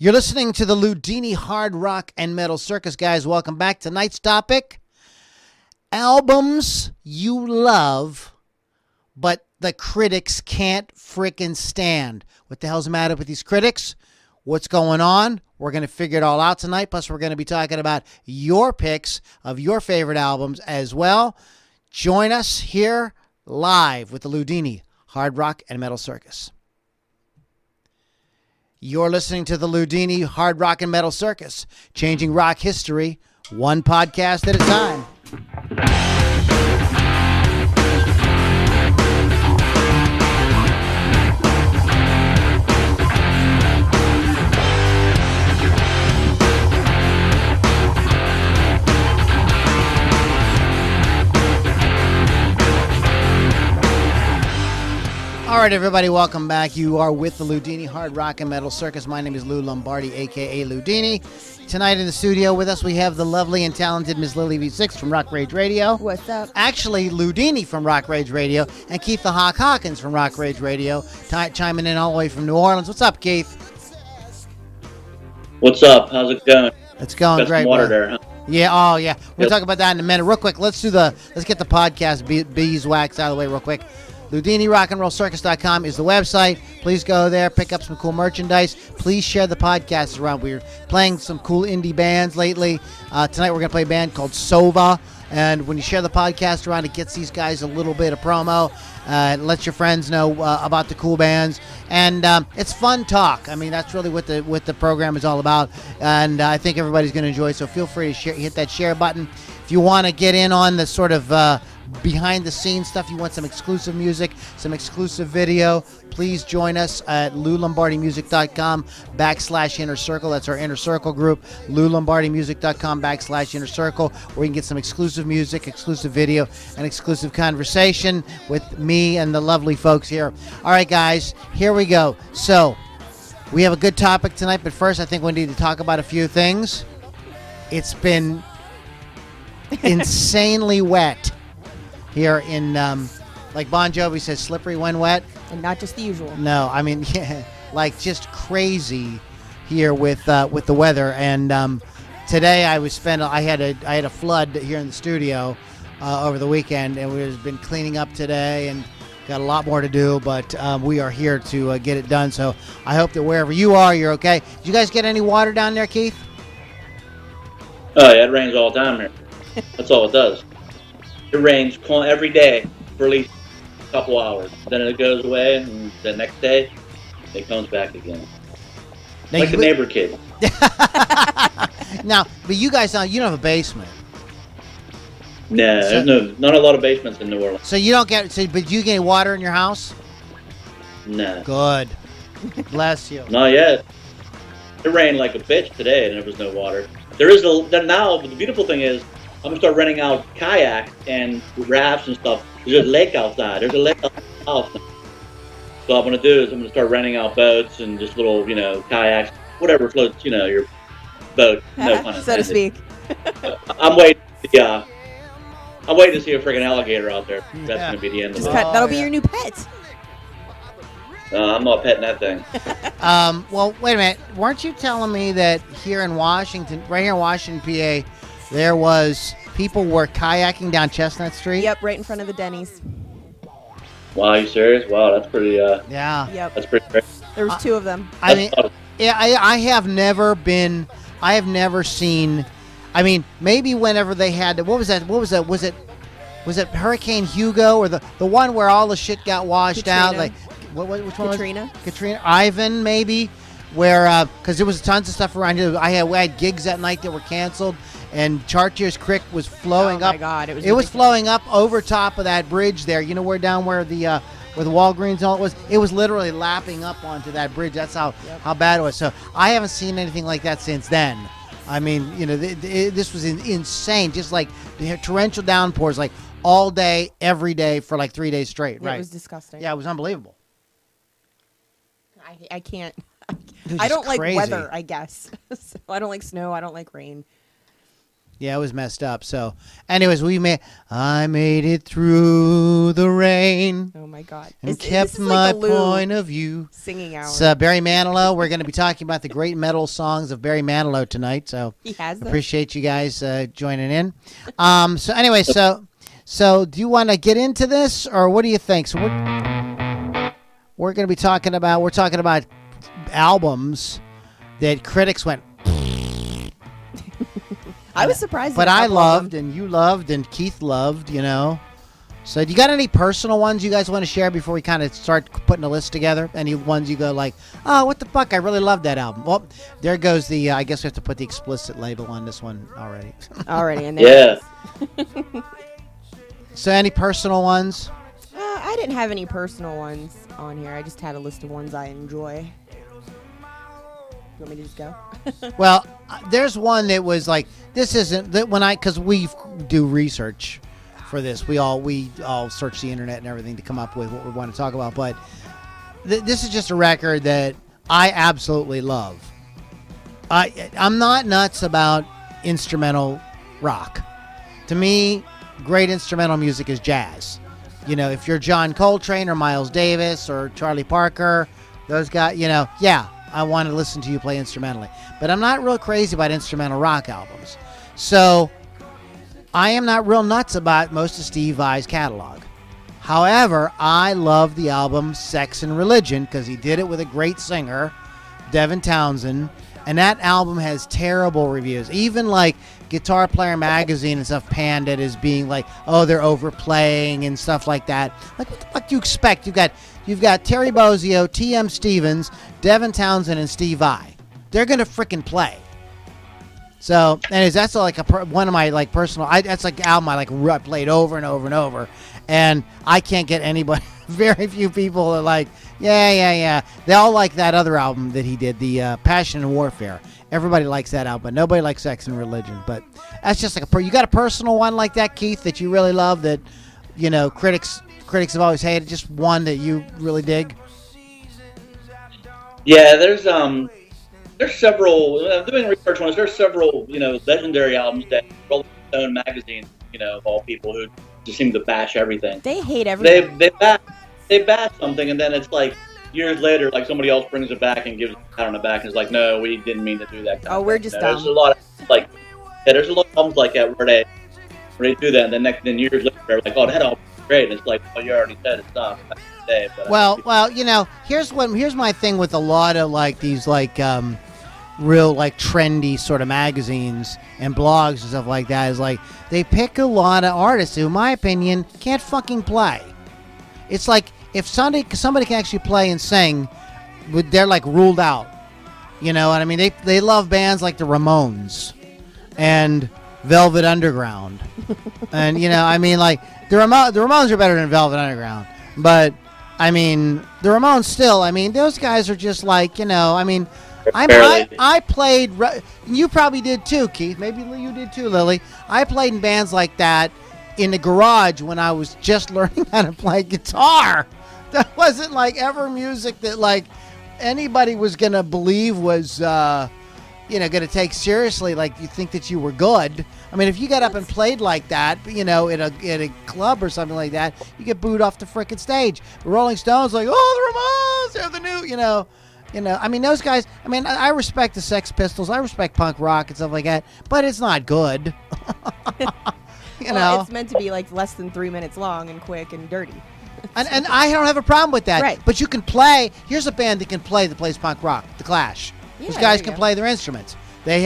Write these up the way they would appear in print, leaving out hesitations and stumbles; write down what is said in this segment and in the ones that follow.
You're listening to the Loudini Hard Rock and Metal Circus, guys. Welcome back. Tonight's topic, albums you love, but the critics can't frickin' stand. What the hell's the matter with these critics? What's going on? We're going to figure it all out tonight. Plus, we're going to be talking about your picks of your favorite albums as well. Join us here live with the Loudini Hard Rock and Metal Circus. You're listening to the Loudini Hard Rock and Metal Circus, changing rock history one podcast at a time. All right, everybody, welcome back. You are with the Loudini Hard Rock and Metal Circus. My name is Lou Lombardi, a.k.a. Loudini. Tonight in the studio with us, we have the lovely and talented Miss Lily V6 from Rock Rage Radio. What's up? Actually, Loudini from Rock Rage Radio and Keith the Hawk Hawkins from Rock Rage Radio, chiming in all the way from New Orleans. What's up, Keith? What's up? How's it going? It's going Got great. Some water there, huh? Yeah, oh yeah. We'll talk about that in a minute. Real quick, let's get the podcast beeswax out of the way real quick. LoudiniRockandRollCircus.com is the website. Please go there, pick up some cool merchandise. Please share the podcast around. We're playing some cool indie bands lately. Tonight we're going to play a band called Sova. And when you share the podcast around, it gets these guys a little bit of promo. Let your friends know about the cool bands. And it's fun talk. I mean, that's really what the program is all about. And I think everybody's going to enjoy it. So feel free to hit that share button. If you want to get in on the sort of behind the scenes stuff, you want some exclusive music, some exclusive video, please join us at loulombardimusic.com/inner circle. That's our inner circle group, loulombardimusic.com/inner circle, where you can get some exclusive music, exclusive video, and exclusive conversation with me and the lovely folks here. All right, guys, here we go. So we have a good topic tonight, but first I think we need to talk about a few things. It's been insanely wet here in, like Bon Jovi says, slippery when wet. And not just the usual. No, I mean, yeah, like just crazy here with the weather. And today I had a flood here in the studio over the weekend, and we've been cleaning up today and got a lot more to do. But we are here to get it done. So I hope that wherever you are, you're okay. Did you guys get any water down there, Keith? Oh yeah, it rains all the time here. That's all it does. It rains every day for at least a couple hours. Then it goes away, and the next day, it comes back again. Now, like the neighbor kid. Now, but you guys, you don't have a basement. No, there's not a lot of basements in New Orleans. So you don't get, but do you get water in your house? No. Good. Bless you. Not yet. It rained like a bitch today, and there was no water. There is now. The beautiful thing is, I'm going to start renting out kayaks and rafts and stuff. There's a lake outside. There's a lake outside the house. So what I'm going to do is I'm going to start renting out boats and just little, kayaks, whatever floats, your boat. No pun so to speak. I'm waiting to see a freaking alligator out there. That's going to be the end of it. That'll be your new pet. I'm not petting that thing. Well, wait a minute. Weren't you telling me that here in Washington, right here in Washington, PA, there was people were kayaking down Chestnut Street? Yep, right in front of the Denny's. Wow, are you serious? Wow, that's pretty, yeah. Yep. That's pretty great. There was two of them. I mean, yeah, I have never seen, I mean, maybe whenever they had, what was that? Was it Hurricane Hugo or the one where all the shit got washed out? Like, which one? Katrina. Katrina. Ivan, maybe, where, because there was tons of stuff around here. We had gigs that night that were canceled. And Chartiers Creek was flowing up. Oh my God! It was flowing up over top of that bridge there. You know where the Walgreens and all it was. It was literally lapping up onto that bridge. That's how bad it was. So I haven't seen anything like that since then. I mean, this was insane. Just like the torrential downpours, like all day, every day for like 3 days straight. Right? It was disgusting. Yeah, it was unbelievable. I can't. It was I don't just crazy. like weather. I guess. So I don't like snow. I don't like rain. Yeah, it was messed up. So, anyways, I made it through the rain. Oh my God! And kept my point of view. Singing hour. It's Barry Manilow. We're going to be talking about the great metal songs of Barry Manilow tonight. So he has those. Appreciate you guys joining in. So anyway, so do you want to get into this, or what do you think? So we're going to be talking about albums that critics went. I was surprised. But I loved, and you loved, and Keith loved, you know. So do you got any personal ones you guys want to share before we kind of start putting a list together? Any ones you go like, oh, what the fuck? I really love that album. Well, there goes the, I guess we have to put the explicit label on this one already. Already, and there yeah. So any personal ones? I didn't have any personal ones on here. I just had a list of ones I enjoy. You want me to just go? Well, there's one that was like, this isn't that when because we do research for this. We all search the internet and everything to come up with what we want to talk about. But this is just a record that I absolutely love. I'm not nuts about instrumental rock. To me, great instrumental music is jazz. You know, if you're John Coltrane or Miles Davis or Charlie Parker, those guys, you know, yeah, I want to listen to you play instrumentally. But I'm not real crazy about instrumental rock albums. So I am not real nuts about most of Steve Vai's catalog. However, I love the album Sex and Religion because he did it with a great singer, Devin Townsend. And that album has terrible reviews. Even like Guitar Player Magazine and stuff panned it as being like, oh, they're overplaying and stuff like that. Like, what the fuck do you expect? You've got Terry Bozzio, T.M. Stevens, Devin Townsend, and Steve Vai. They're gonna frickin' play. So, anyways, that's like one of my like personal. That's like album I played over and over and over, and I can't get anybody. Very few people are like, yeah. They all like that other album that he did, the Passion and Warfare. Everybody likes that album, but nobody likes Sex and Religion. But that's just like you got a personal one like that, Keith, that you really love that, you know, critics have always hated. Just one that you really dig. Yeah, there's several. Doing research on this, there's several, you know, legendary albums that Rolling Stone magazine, you know, of all people who just seem to bash everything. They hate everything. They bash something, and then it's like years later, like somebody else brings it back and gives it a pat on the back, and it's like, no, we didn't mean to do that. Oh, we're just dumb. There's a lot of like, yeah, there's a lot of albums like that where they do that, and then years later, they're like, oh, that album was great, and it's like, well, you already said it's not. Well, you know, here's my thing with a lot of like these like real like trendy sort of magazines and blogs and stuff like that is like they pick a lot of artists who, in my opinion, can't fucking play. It's like if somebody can actually play and sing, they're like ruled out. You know what I mean? They love bands like the Ramones and Velvet Underground, and you know, I mean, like the Ramones are better than Velvet Underground, but I mean the Ramones still. I mean, those guys are just like, you know, I mean. I played. You probably did too, Keith. Maybe you did too, Lily. I played in bands like that in the garage when I was just learning how to play guitar. That wasn't like ever music that like anybody was gonna believe was, you know, gonna take seriously. Like you think that you were good. I mean, if you got up and played like that, you know, in a club or something like that, you get booed off the frickin' stage. The Rolling Stones like, oh, the Ramones, they're the new, you know. You know, I mean, those guys, I mean, I respect the Sex Pistols. I respect punk rock and stuff like that, but it's not good. You know? It's meant to be like less than 3 minutes long and quick and dirty. and I don't have a problem with that. Right. But you can play. Here's a band that can play that plays punk rock, The Clash. Yeah, Those guys can play their instruments. They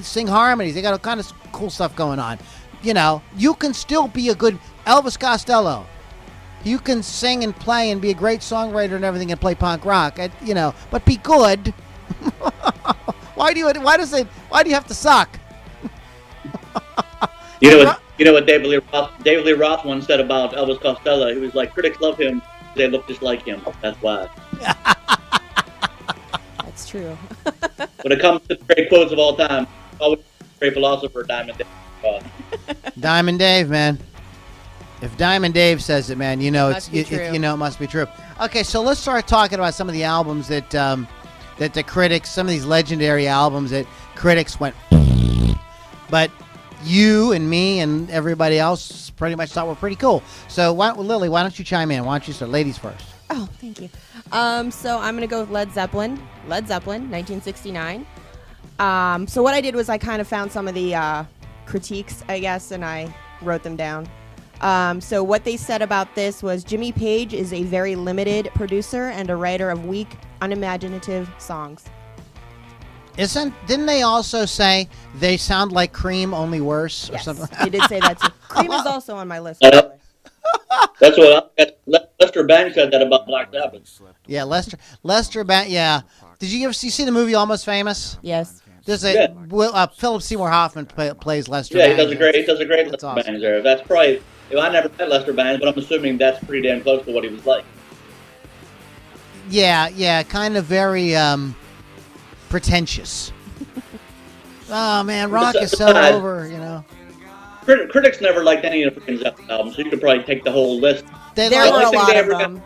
sing harmonies. They got all kind of cool stuff going on. You know, you can still be a good Elvis Costello. You can sing and play and be a great songwriter and everything and play punk rock, you know, but be good. Why do you have to suck? You know what David Lee Roth once said about Elvis Costello? He was like, critics love him, they look just like him. That's why. That's true. When it comes to great quotes of all time, always great philosopher, Diamond Dave. Diamond Dave, man. If Diamond Dave says it, man, you know it must be true. Okay, so let's start talking about some of the albums that the critics, some of these legendary albums that critics went. but you and me and everybody else pretty much thought were pretty cool. So, Lily, why don't you chime in? Why don't you start? Ladies first. Oh, thank you. So I'm gonna go with Led Zeppelin. Led Zeppelin, 1969. So what I did was I kind of found some of the critiques, I guess, and I wrote them down. So what they said about this was Jimmy Page is a very limited producer and a writer of weak, unimaginative songs. Didn't they also say they sound like Cream, only worse, or Yes, something? they did say that too. Cream is also on my list. By the way. That's what Lester Bangs said that about Black Sabbath. Yeah, Lester Bangs. Yeah. Did you see the movie Almost Famous? Yes. There's Yeah. Philip Seymour Hoffman plays Lester. Yeah, Bangs. he does a great Lester awesome. Bangs there. That's probably. I never met Lester Bangs, but I'm assuming that's pretty damn close to what he was like. Yeah, kind of very pretentious. Oh man, rock is so over, you know. Critics never liked any of the Zeppelin albums, so you could probably take the whole list. There were a lot of them.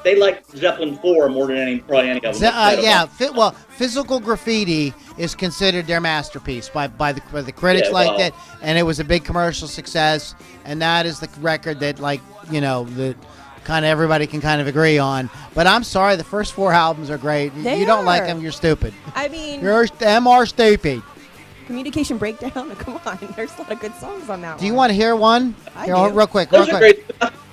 They liked Zeppelin 4 more than probably any of them. Yeah, Physical Graffiti is considered their masterpiece by the critics. Liked it, and it was a big commercial success. And that is the record that, like, you know, the kind of everybody can kind of agree on. But I'm sorry, the first 4 albums are great. You don't like them, you're stupid. I mean, them are stupid. Communication Breakdown. Come on, there's a lot of good songs on that one. Do you want to hear one? I Here, do. real quick. Those are great.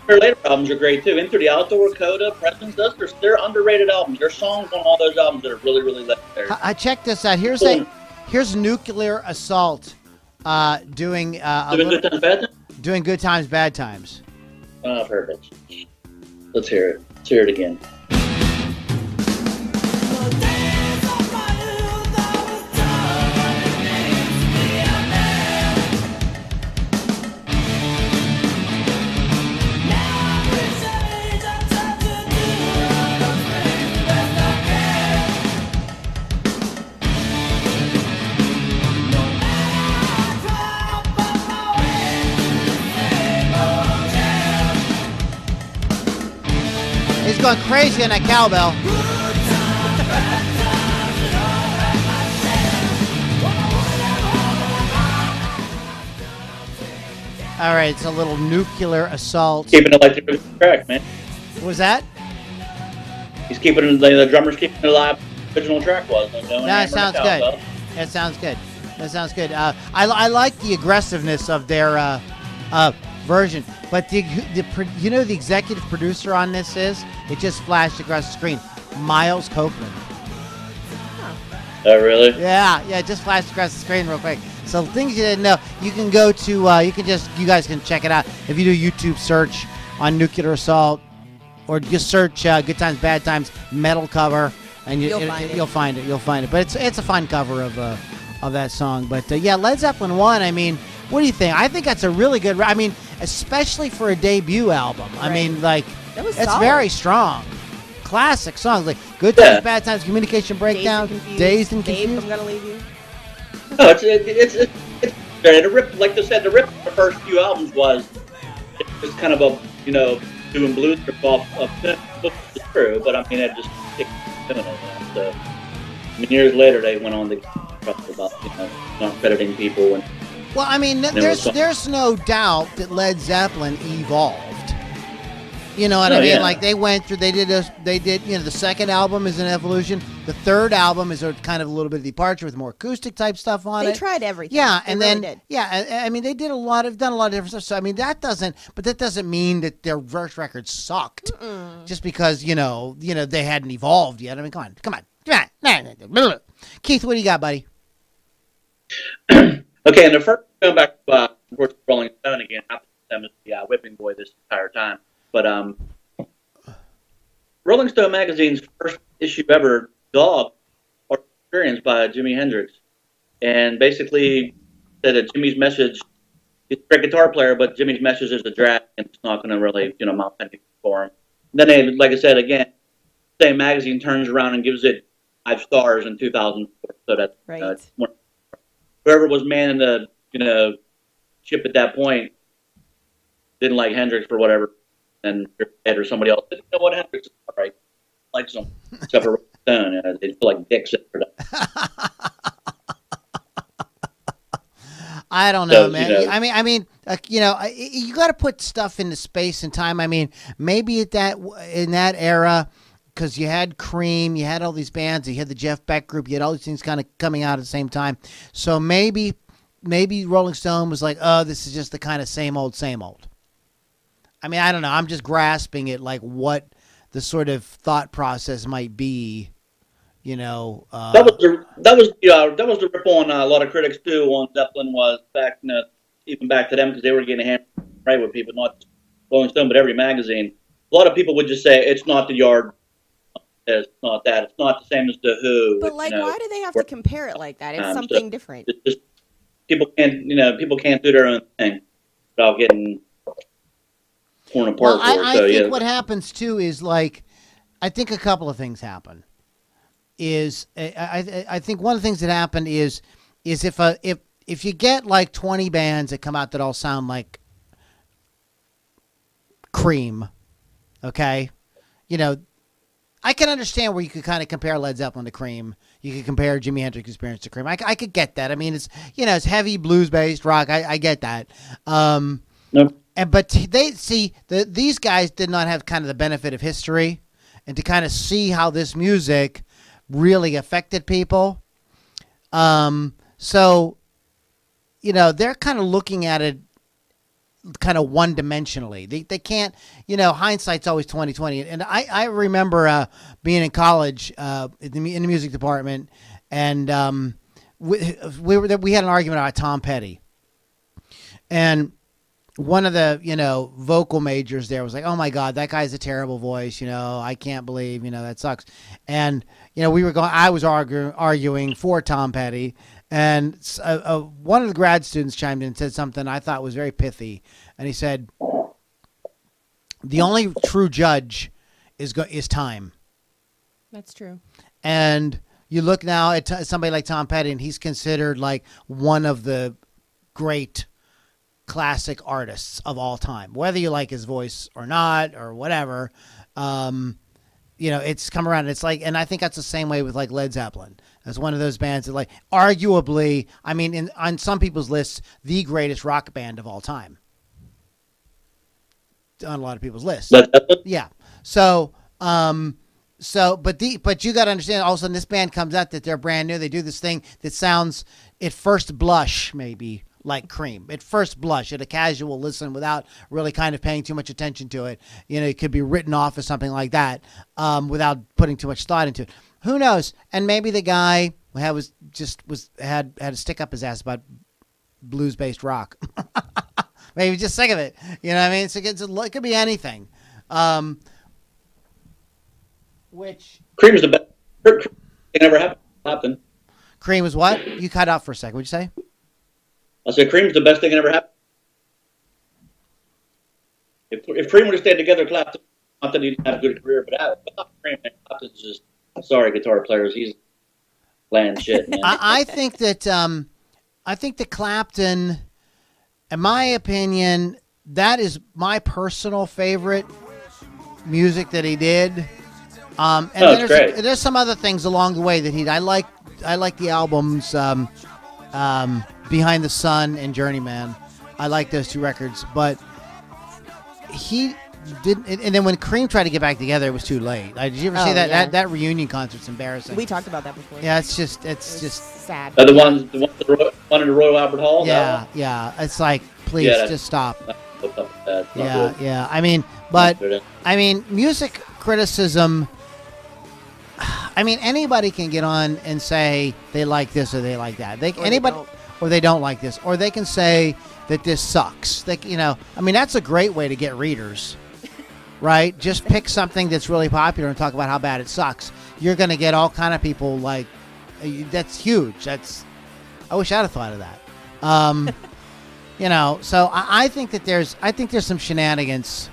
Their later albums are great too. Into the Outdoor, Coda, Presence. They're underrated albums. There's songs on all those albums that are really, really legendary. I checked this out. Here's Nuclear Assault doing Good Times, Bad Times? doing Good Times, Bad Times. Oh, perfect. Let's hear it. Let's hear it again. He's going crazy on that cowbell. All right, it's a little Nuclear Assault. Keeping it like the track, man. What was that? He's keeping it, the drummer's keeping it alive. The original track was. That sounds good. That sounds good. That sounds good. I like the aggressiveness of their version, but the executive producer on this is, it just flashed across the screen, Miles Copeland. Oh, really? Yeah, it just flashed across the screen real quick. So things you didn't know, you can go to, you guys can check it out. If you do YouTube search on Nuclear Assault, or just search Good Times, Bad Times metal cover, and you'll find it. You'll find it. But it's a fun cover of that song. But yeah, Led Zeppelin 1. I mean, what do you think? I think that's a really good. I mean, especially for a debut album. Right. I mean, like, it's solid. Very strong. Classic songs like Good Times, Bad Times, Communication Breakdown, Dazed and Confused. Dave, I'm gonna leave you. No, it's the rip. Like they said, the rip. The first few albums was kind of a doing blues off of it's true, but I mean it just doing it. So I mean, years later they went on to talk about not crediting people and. Well, I mean, there's no doubt that Led Zeppelin evolved. You know what I mean? Yeah. Like they did the second album is an evolution. The third album is a kind of a little bit of departure with more acoustic type stuff on it. They tried everything. Yeah, they and really then did. I mean, they've done a lot of different stuff. So I mean, that doesn't mean that their first record sucked. Just because they hadn't evolved yet. I mean, come on. Keith, what do you got, buddy? Okay, and the first going back to Rolling Stone again. I put them as the whipping boy this entire time. But Rolling Stone magazine's first issue ever, Dog, or Experience by Jimi Hendrix, and basically said that Jimmy's message, he's a great guitar player, but Jimmy's message is a drag, and it's not going to really, mount anything for him. And then they, like I said again, the same magazine turns around and gives it 5 stars in 2004. So that's right. Whoever was manning the ship at that point didn't like Hendrix for whatever. And Ed or somebody else said, you know what, Hendrix is all right. I like some except for Stone. They feel like dicks. I don't know, So, man. you know. I mean, you got to put stuff into space and time. I mean, maybe in that era, because you had Cream, you had all these bands, you had the Jeff Beck group, you had all these things kind of coming out at the same time. So maybe Rolling Stone was like, oh, this is just the kind of same old, same old. I mean, I don't know. I'm just grasping it, like what the sort of thought process might be. That was the rip on a lot of critics too on Zeppelin was back, even back to them because they were getting hammered right with people, not just Rolling Stone, but every magazine. A lot of people would just say it's not the Yard, it's not that, it's not the same as the Who. But like, why do they have to compare it like that? It's something different. It's just people can't do their own thing without getting torn apart. Well, I think what happens too is like, I think a couple of things happen. I think one of the things that happened is if you get like 20 bands that come out that all sound like Cream, okay, I can understand where you could kind of compare Led Zeppelin to Cream. You could compare Jimi Hendrix Experience to Cream. I could get that. I mean, it's it's heavy blues based rock. I get that. But these guys did not have kind of the benefit of history, and to kind of see how this music really affected people. So, they're kind of looking at it kind of one-dimensionally. They can't, hindsight's always 20/20. And I remember being in college in the music department, and we had an argument about Tom Petty. And one of the, vocal majors there was like, oh my God, that guy's a terrible voice. I can't believe, that sucks. And, I was arguing for Tom Petty, and one of the grad students chimed in and said something I thought was very pithy. And he said, the only true judge is time. That's true. And you look now at somebody like Tom Petty, and he's considered like one of the great classic artists of all time, whether you like his voice or not or whatever. It's come around. It's like, and I think that's the same way with like Led Zeppelin. As one of those bands that, like, arguably, I mean, on some people's lists, the greatest rock band of all time. On a lot of people's lists, yeah. So, but you got to understand. All of a sudden, this band comes out that they're brand new. They do this thing that sounds, at first blush, maybe like Cream. At first blush, at a casual listen, without really kind of paying too much attention to it, it could be written off as something like that, without putting too much thought into it. Who knows? And maybe the guy had to stick up his ass about blues-based rock. Maybe just sick of it. You know what I mean? It could be anything. Which Cream is the best thing ever happened. Cream is what? You cut out for a second. What'd you say? I said Cream's the best thing that ever happened. If Cream would have stayed together, Clapton, not that he didn't have a good career, but Cream, Clapton's just, sorry, guitar players, he's land shit, man. I think that Clapton, in my opinion, that is my personal favorite music that he did. And there's some other things along the way that he. I like the albums Behind the Sun and Journeyman. I like those two records, but he didn't. And then when Cream tried to get back together, it was too late. Did you ever see that? Yeah. That reunion concert's embarrassing. We talked about that before. Yeah, it's just sad. The one in the Royal Albert Hall. Yeah. It's like, please just stop. Yeah. I mean, music criticism. I mean, anybody can get on and say they like this or they like that. Or they don't like this, or they can say that this sucks. I mean, that's a great way to get readers, right? Just pick something that's really popular and talk about how bad it sucks. You're going to get all kind of people like, that's huge. I wish I'd have thought of that. So I think that there's some shenanigans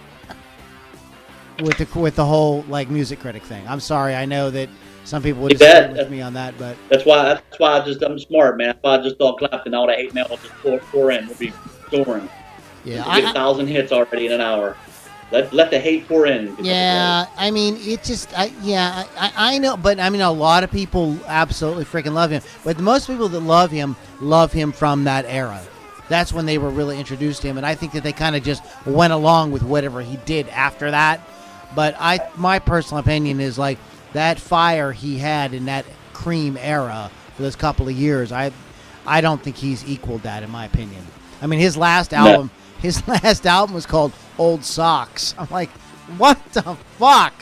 with the whole like music critic thing. I'm sorry, I know that some people would disagree with me on that, but that's why I'm smart, man. That's why I just thought Clapton, all the hate mail just pour in. We'll be soaring. Yeah, we get 1,000 hits already in an hour. Let the hate pour in. Yeah, I mean, it just, I know, but I mean, a lot of people absolutely freaking love him. But most people that love him from that era. That's when they were really introduced to him, and I think that they kind of just went along with whatever he did after that. But my personal opinion is like that fire he had in that Cream era for those couple of years. I don't think he's equaled that in my opinion. I mean, his last album was called Old Socks. I'm like, what the fuck?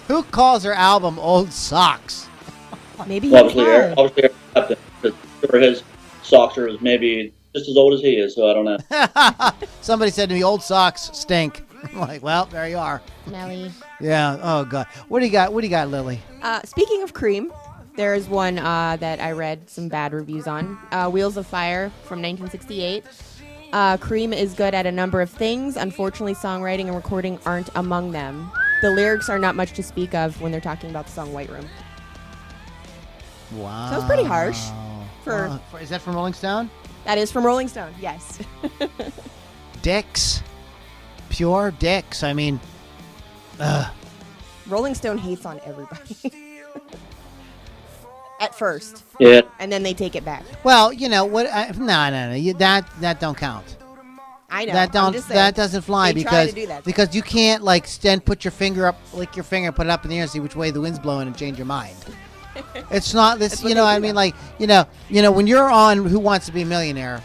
Who calls their album Old Socks? Maybe obviously his socks are maybe just as old as he is, so I don't know. Somebody said to me, old socks stink. I'm like, well, there you are. Smelly. Yeah. Oh God. What do you got? What do you got, Lily? Speaking of Cream, there is one that I read some bad reviews on. Wheels of Fire from 1968. Cream is good at a number of things. Unfortunately, songwriting and recording aren't among them. The lyrics are not much to speak of when they're talking about the song White Room. Wow. So it's pretty harsh. Is that from Rolling Stone? That is from Rolling Stone, yes. Dicks. Pure dicks. I mean, Rolling Stone hates on everybody. At first. Yeah. And then they take it back. well, you know what? No. That don't count. I know. That doesn't fly They try because to do that. because you can't like put your finger up, lick your finger, put it up in the air, and see which way the wind's blowing, and change your mind. It's not this. That's what You know, they I do mean, now. like you know, when you're on Who Wants to Be a Millionaire,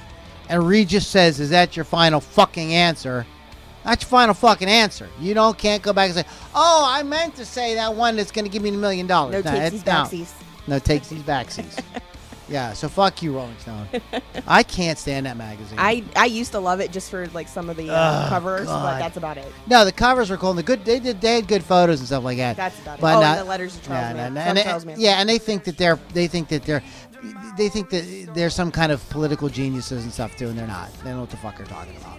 and Regis says, "Is that your final fucking answer?" That's your final fucking answer. You can't go back and say, "Oh, I meant to say that one that's going to give me $1 million." No takesies, backsies. No takesies, backsies. Yeah, so fuck you, Rolling Stone. I can't stand that magazine. I used to love it just for like some of the covers, God. but that's about it. No, the covers were cool. And they had good photos and stuff like that. That's about But it. And the letters to Charles Manson. Charles Manson. Yeah, and they think that they're some kind of political geniuses and stuff too, and they're not. They don't know what the fuck they're talking about.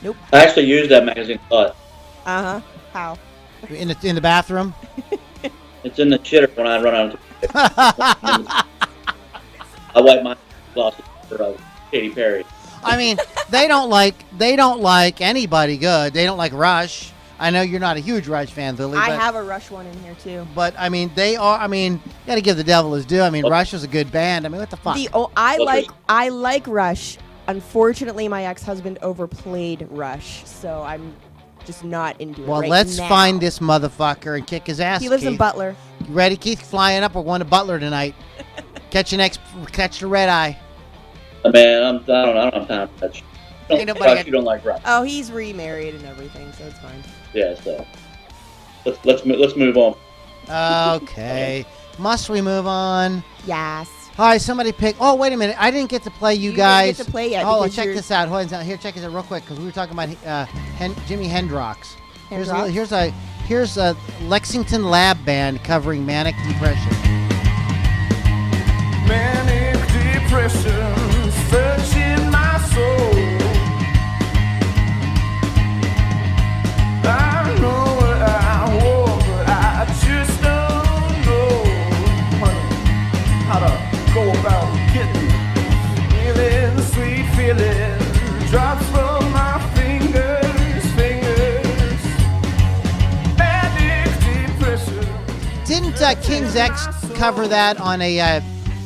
Nope. I actually used that magazine a lot. How? In the bathroom. It's in the shitter when I run out of I wipe my glasses for Katy Perry. I mean, they don't like anybody good. They don't like Rush. I know you're not a huge Rush fan, Lily. I have a Rush one in here too. But I mean, they are. I mean, you got to give the devil his due. I mean, Rush was a good band. I mean, what the fuck? I like Rush. Unfortunately, my ex-husband overplayed Rush, so I'm just not into it. Well, right let's now. find this motherfucker and kick his ass. He lives Keith. in Butler. You ready, Keith? Flying up. We're going to Butler tonight. Catch the red eye. Man, I don't have time for that shit. You don't like rock. Oh, he's remarried and everything, so it's fine. Yeah, so let's move on. Okay. Must we move on? Yes. All right, somebody pick. Oh, wait a minute. I didn't get to play you guys. Didn't get to play yet. Oh, check this out. Hold on. Here, check this out real quick because we were talking about Jimi Hendrix. Here's a Lexington Lab Band covering Manic Depression. Manic depression searching my soul. I know what I want, but I just don't know, honey, how to go about getting feeling, sweet feeling drops from my fingers. Manic depression. Didn't King's X cover that on a?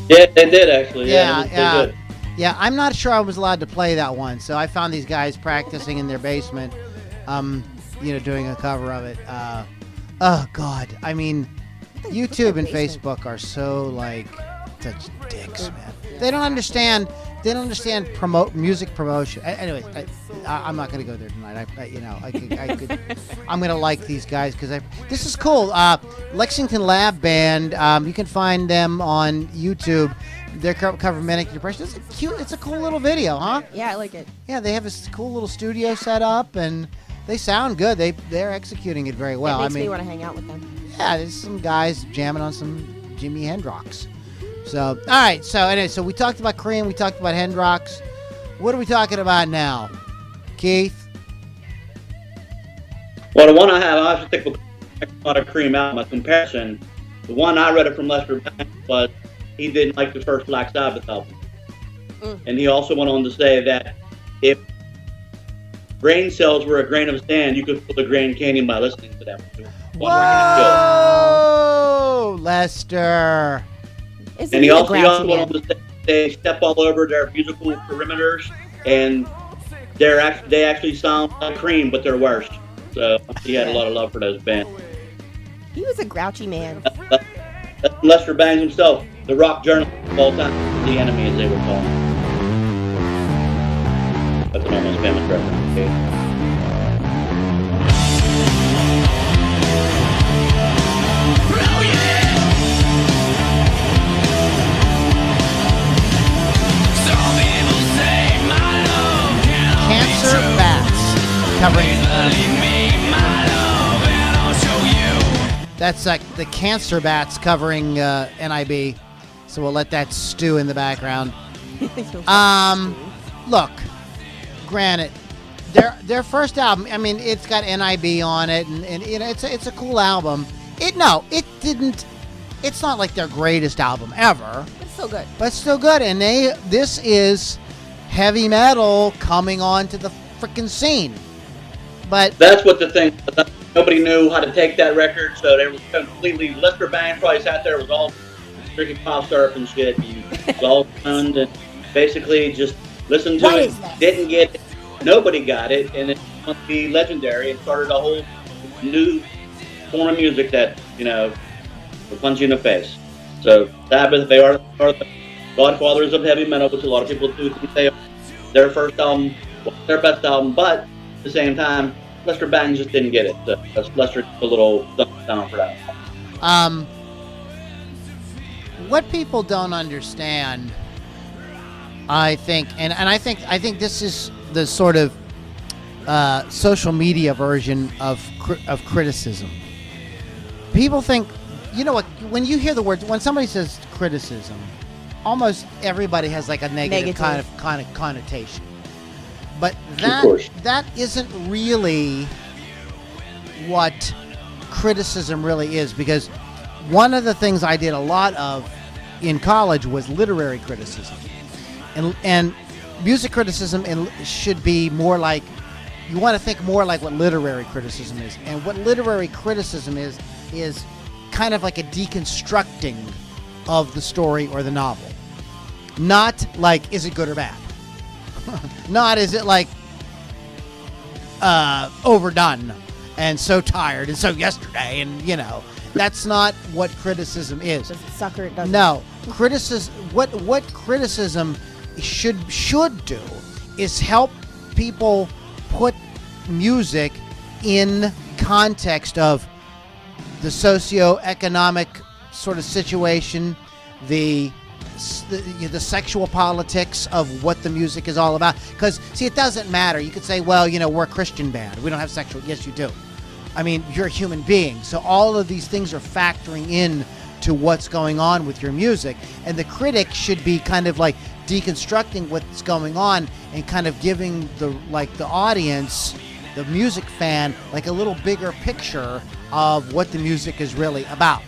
Yeah, they did actually. Yeah. Yeah, I'm not sure I was allowed to play that one, so I found these guys practicing in their basement, doing a cover of it. Oh God, I mean, YouTube and Facebook are so like such dicks, man. They don't understand. They don't understand music promotion. Anyway, I'm not going to go there tonight. I could. I'm going to like these guys because this is cool. Lexington Lab Band. You can find them on YouTube. They're covering Manic Depression. It's a cool little video, huh? Yeah, I like it. Yeah, they have this cool little studio set up, and they sound good. They're executing it very well. It makes me want to hang out with them. Yeah, there's some guys jamming on some Jimi Hendrix. So, all right. So, anyway, we talked about Cream. We talked about Hendrix. What are we talking about now, Keith? Well, the one I have to take about a Cream album. A comparison. The one I read it from Lester Bangs was he didn't like the first Black Sabbath album, and he also went on to say that if brain cells were a grain of sand, you could fill the Grand Canyon by listening to them. Whoa, Lester. And he also went on to say they step all over their musical perimeters, and they actually sound like Cream, but they're worse. So he had a lot of love for those bands. He was a grouchy man. That's Lester Bangs himself, the rock journalist of all time, the enemy as they would call him. That's an almost famous reference. Okay? Cancer Bats covering. That's like the Cancer Bats covering NIB. So we'll let that stew in the background. Look, granted, their first album. I mean, it's got NIB on it, and you know, it's a cool album. It's not like their greatest album ever. It's still good. But it's still good, and this is heavy metal coming onto the freaking scene. But that's what the thing. Nobody knew how to take that record, so they were completely. Lester Bangs probably sat there, was all drinking pop syrup and shit. He was all stoned and basically just listened to it, didn't get it. Nobody got it, and it must be legendary and started a whole new form of music that, you know, will punch you in the face. So Sabbath, they are the godfathers of heavy metal, which a lot of people do think they are. Their first album was their best album, but at the same time, Lester Bangs just didn't get it. So Lester a little thumbs down for that. What people don't understand, I think, and I think this is the sort of social media version of criticism. People think, you know what? When you hear the words, when somebody says criticism, almost everybody has like a negative kind of connotation. But that isn't really what criticism really is, because one of the things I did a lot of in college was literary criticism, and music criticism should be more like, you want to think more like what literary criticism is. And what literary criticism is kind of like a deconstructing of the story or the novel. Not like, is it good or bad? Not, is it like overdone and so tired and so yesterday, and you know, that's not what criticism is. Does it suck or it doesn't? No, criticism. What criticism should do is help people put music in context of the socio-economic sort of situation, the sexual politics of what the music is all about. Because, see, it doesn't matter. You could say, well, you know, we're a Christian band. We don't have sexual. Yes, you do. I mean, you're a human being. So all of these things are factoring in to what's going on with your music. And the critic should be kind of like deconstructing what's going on and kind of giving the audience, the music fan, like a little bigger picture of what the music is really about.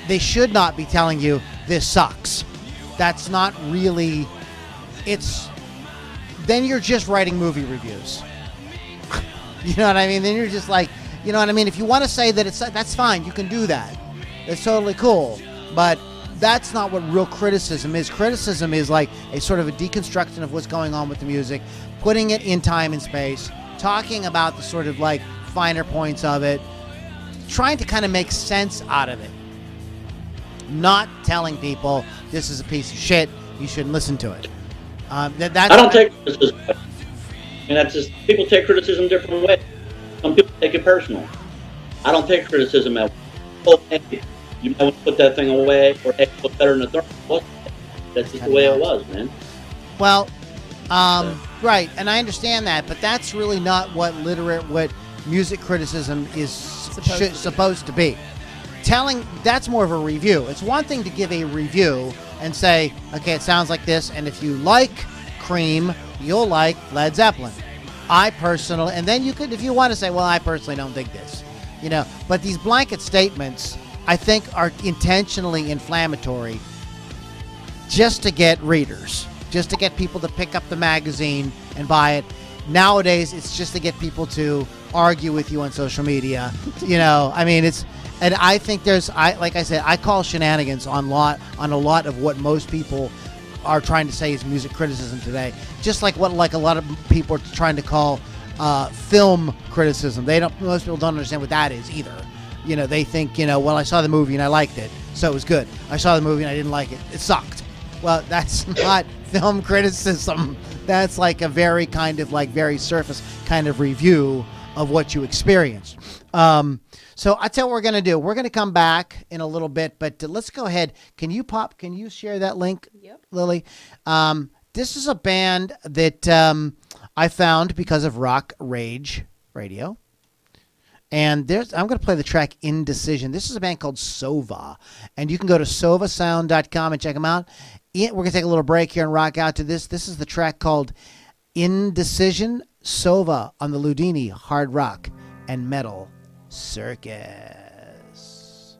They should not be telling you this sucks. That's not really, then you're just writing movie reviews. You know what I mean? Then you're just like, you know what I mean? If you want to say that that's fine, you can do that. It's totally cool. But that's not what real criticism is. Criticism is like a sort of a deconstruction of what's going on with the music, putting it in time and space, talking about the sort of like finer points of it, trying to kind of make sense out of it. Not telling people this is a piece of shit, you shouldn't listen to it. I don't take criticism. And that's just, people take criticism different ways. Some people take it personal. I don't take criticism as, oh, hey, you might want to put that thing away, or hey, put better in the third. That's just the way it was, man. Well, right, and I understand that, but that's really not what music criticism is supposed to be. That's more of a review. It's one thing to give a review and say, okay, it sounds like this, and if you like Cream, you'll like Led Zeppelin. And then you could, if you want to say, well, I personally don't think this, you know. But these blanket statements, I think, are intentionally inflammatory just to get readers, just to get people to pick up the magazine and buy it. Nowadays, it's just to get people to argue with you on social media. You know, I mean, and I think like I said, I call shenanigans on a lot of what most people are trying to say is music criticism today. Just like what a lot of people are trying to call film criticism. Most people don't understand what that is either. They think, well, I saw the movie and I liked it, so it was good. I saw the movie and I didn't like it. It sucked. Well, that's not film criticism. That's like a very kind of very surface kind of review of what you experienced. So I tell you what we're going to do. We're going to come back in a little bit, but let's go ahead. Can you share that link, Yep. Lily? This is a band that I found because of Rock Rage Radio. And I'm going to play the track Indecision. This is a band called Sova. And you can go to sovasound.com and check them out. We're going to take a little break here and rock out to this. This is the track called Indecision, Sova on the Loudini Hard Rock and Metal Circus.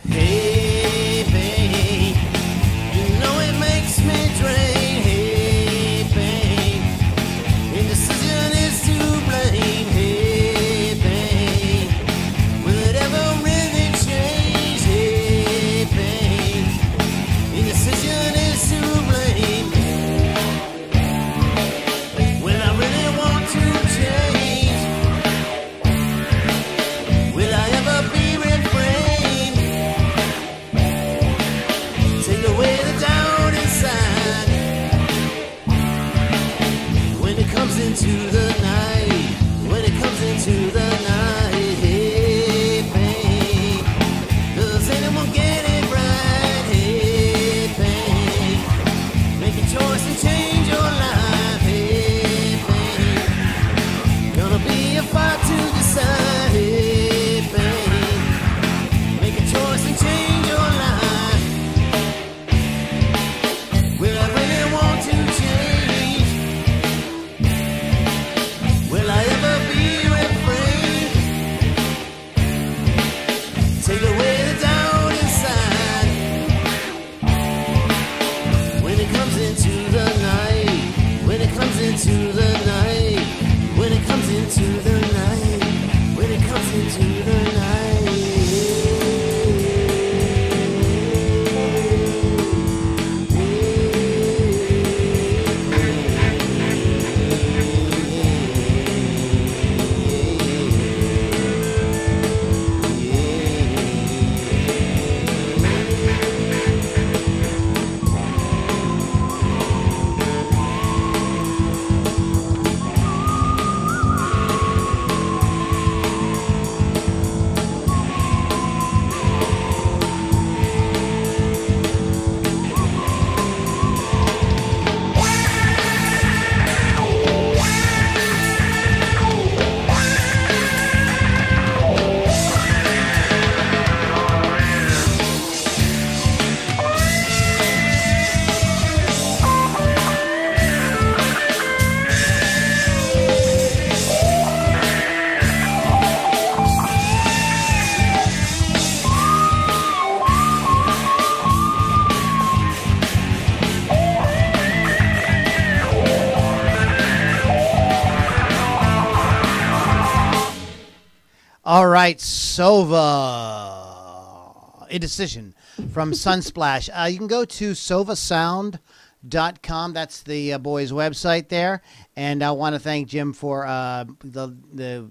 Hey, babe, you know it makes me drain. Hey, babe, indecision is to blame. Hey, babe, will it ever really change? Hey, babe, indecision is to blame. Will I really want to change? Will I ever be refrained? Take away the doubt inside. When it comes into the night, when it comes into the night, hey, babe, does anyone get it right? Hey, babe, make a choice and change your life. Hey, babe, gonna be a fight to decide. Hey, babe, make a choice and change your life. Will I really want to change? Will I ever be refrained? Take away the doubt inside. When it comes into the night, when it comes into the night, when it comes into the night, when it comes into the night. All right, Sova, Indecision from Sunsplash. You can go to sovasound.com. That's the boys' website there. And I want to thank Jim for the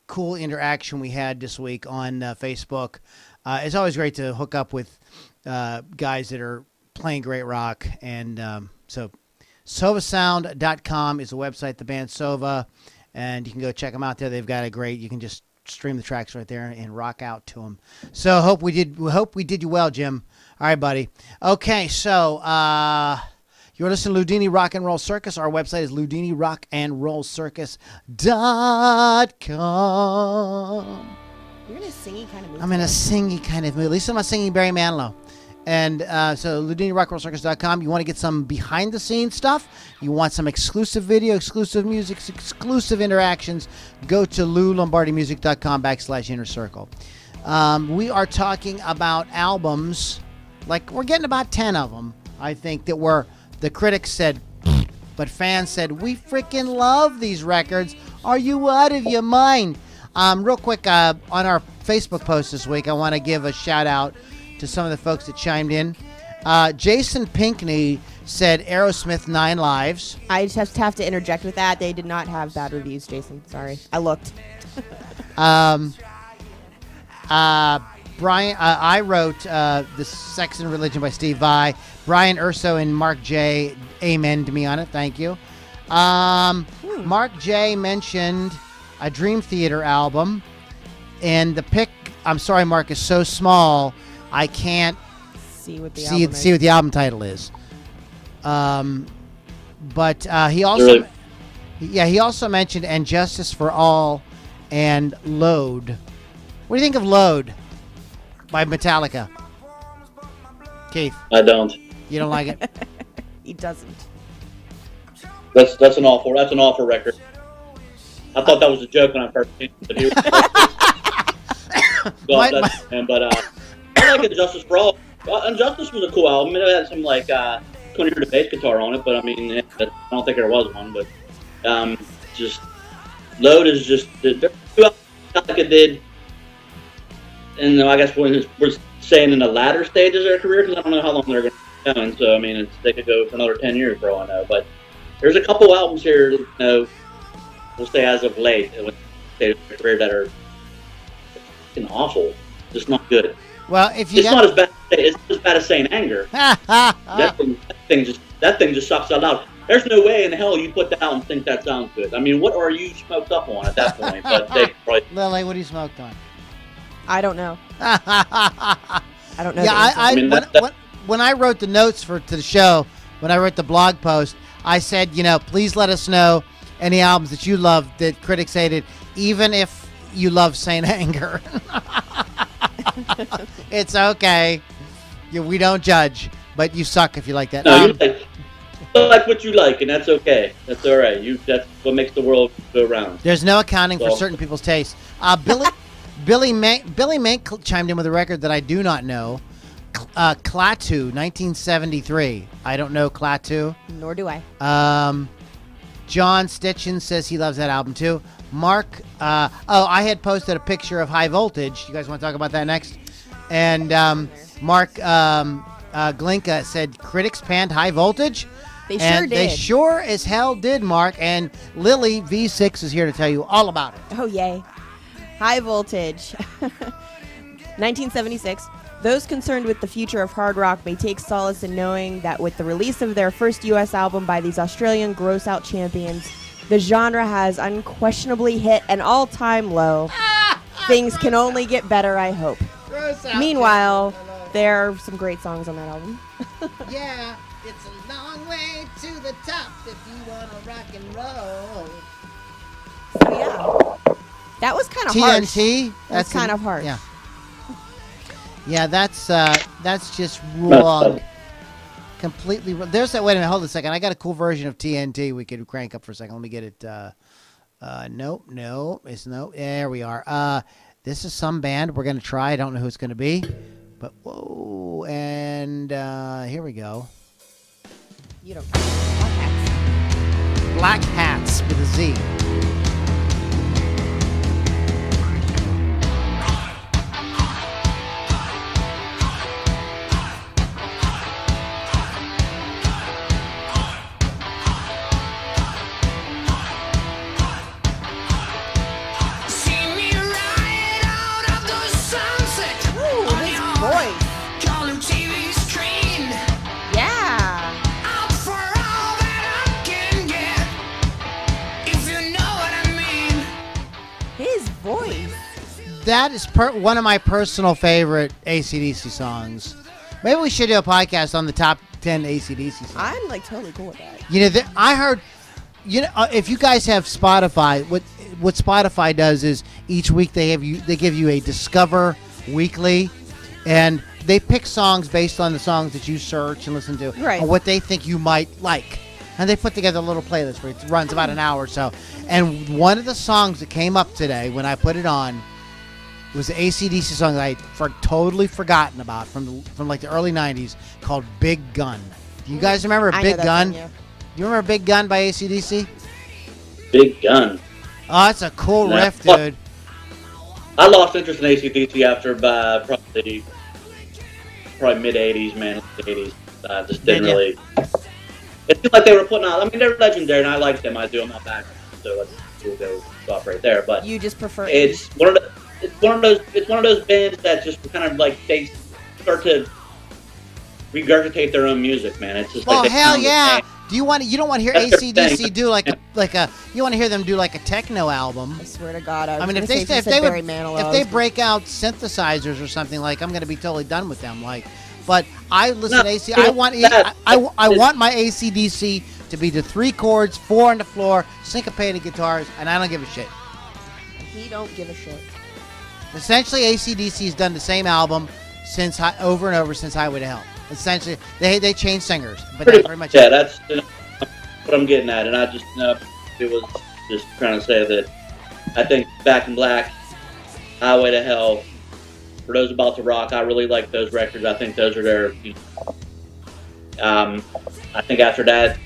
cool interaction we had this week on Facebook. It's always great to hook up with guys that are playing great rock. And so sovasound.com is the website, the band Sova. And you can go check them out there. They've got a great, you can just stream the tracks right there and rock out to them. So hope we did you well, Jim. All right, buddy. Okay, so you're listening to Loudini Rock and Roll Circus. Our website is loudinirockandrollcircus.com. You're in a singy kind of mood. I'm in a singy kind of mood. At least I'm not singing Barry Manilow. And so loudinirockandrollcircus.com. You want to get some behind-the-scenes stuff? You want some exclusive video, exclusive music, exclusive interactions? Go to loulombardimusic.com/inner circle. We are talking about albums. Like, we're getting about 10 of them, I think, that the critics said, but fans said, we freaking love these records. Are you out of your mind? Real quick, on our Facebook post this week, I want to give a shout out to some of the folks that chimed in. Jason Pinkney said Aerosmith 9 Lives. I just have to interject with that. They did not have bad reviews, Jason. Sorry. I looked. Brian, I wrote The Sex and Religion by Steve Vai. Brian Urso and Mark J. Amen to me on it. Thank you. Mark J. mentioned a Dream Theater album. And the pick, I'm sorry, Mark, is so small, I can't See what the see what the album title is. But he also, he also mentioned And Justice for All and Load. What do you think of Load by Metallica? Keith, I don't. you don't like it? He doesn't. That's an awful record. I thought that was a joke when I first seen it, but here. I like Justice for All. Injustice was a cool album. It had some like 20-year bass guitar on it, but I mean, I don't think there was one. But just Load is just the two albums Metallica did, and I guess we're saying in the latter stages of their career, because I don't know how long they're going to be going. So I mean, they could go for another 10 years for all I know. But there's a couple albums here, you know, we'll say as of late, their career that are fucking awful, just not good. Well, if you it's not as bad. It's not as bad as Saint Anger. that thing just sucks out loud. There's no way in hell you put that out and think that sounds good. I mean, what are you smoked up on at that point? But they probably... Lily, what are you smoked on? I don't know. I don't know. Yeah, when I wrote the notes to the show, when I wrote the blog post, I said, you know, please let us know any albums that you love that critics hated, even if you love Saint Anger. It's okay. We don't judge, but you suck if you like that. No, you like what you like, and that's okay. That's all right. That's what makes the world go round. There's no accounting for certain people's tastes. Billy Mank chimed in with a record that I do not know. Klaatu, 1973. I don't know Klaatu. Nor do I. John Stitchin says he loves that album too. Mark, I had posted a picture of High Voltage. You guys want to talk about that next? And Mark Glinka said critics panned High Voltage. They sure did. They sure as hell did, Mark. And Lily V6 is here to tell you all about it. Oh, yay. High Voltage. 1976. Those concerned with the future of hard rock may take solace in knowing that with the release of their first U.S. album by these Australian gross-out champions, the genre has unquestionably hit an all-time low. Things can only get better, I hope. Meanwhile, there are some great songs on that album. Yeah, it's a long way to the top if you want to rock and roll. So, yeah. That was kind of harsh. TNT? That's kind of harsh. Yeah. Yeah, that's just wrong. Completely wrong. There's that. Wait a minute. Hold on a second. I got a cool version of TNT we could crank up for a second. Let me get it. Nope. No. It's no. There we are. This is some band we're going to try. I don't know who it's going to be. But, whoa. And here we go. You don't. Black Hats with a Z. That is one of my personal favorite AC/DC songs. Maybe we should do a podcast on the top 10 AC/DC songs. I'm like totally cool with that. You know, I heard. You know, if you guys have Spotify, what Spotify does is each week they give you a Discover Weekly, and they pick songs based on the songs that you search and listen to, right, and what they think you might like. And they put together a little playlist where it runs about an hour or so. And one of the songs that came up today when I put it on was the AC/DC song that I totally forgotten about from like the early 90s called Big Gun. Do you guys remember Big Gun? Song, yeah. You remember Big Gun by AC/DC? Big Gun. Oh, that's a cool Yeah. riff, dude. I lost interest in AC/DC after probably mid '80s, man. '80s. Just didn't Did ya? really. It seemed like they were putting out. I mean, they're legendary, and I like them. I do. I'm not back, so we'll go stop right there. But You just prefer it's one of the. It's one of those bands that just kind of like they start to regurgitate their own music, man. It's just Well, like they hell sound the yeah. same. Do you want to? You don't want to hear That's their AC/DC thing. do like a? You want to hear them do like a techno album? I swear to God. I mean, if they break out synthesizers or something, like, I'm gonna be totally done with them. Like, but I listen to AC. I want I want my AC/DC to be the 3 chords, 4 on the floor, syncopated guitars, and I don't give a shit. He don't give a shit. Essentially, AC/DC has done the same album since over and over since Highway to Hell. Essentially, they changed singers, but that's pretty much Yeah, it. that's what I'm getting at, and I just it was just trying to say that I think Back in Black, Highway to Hell, for those about to rock, I really like those records. I think those are their. I think after that,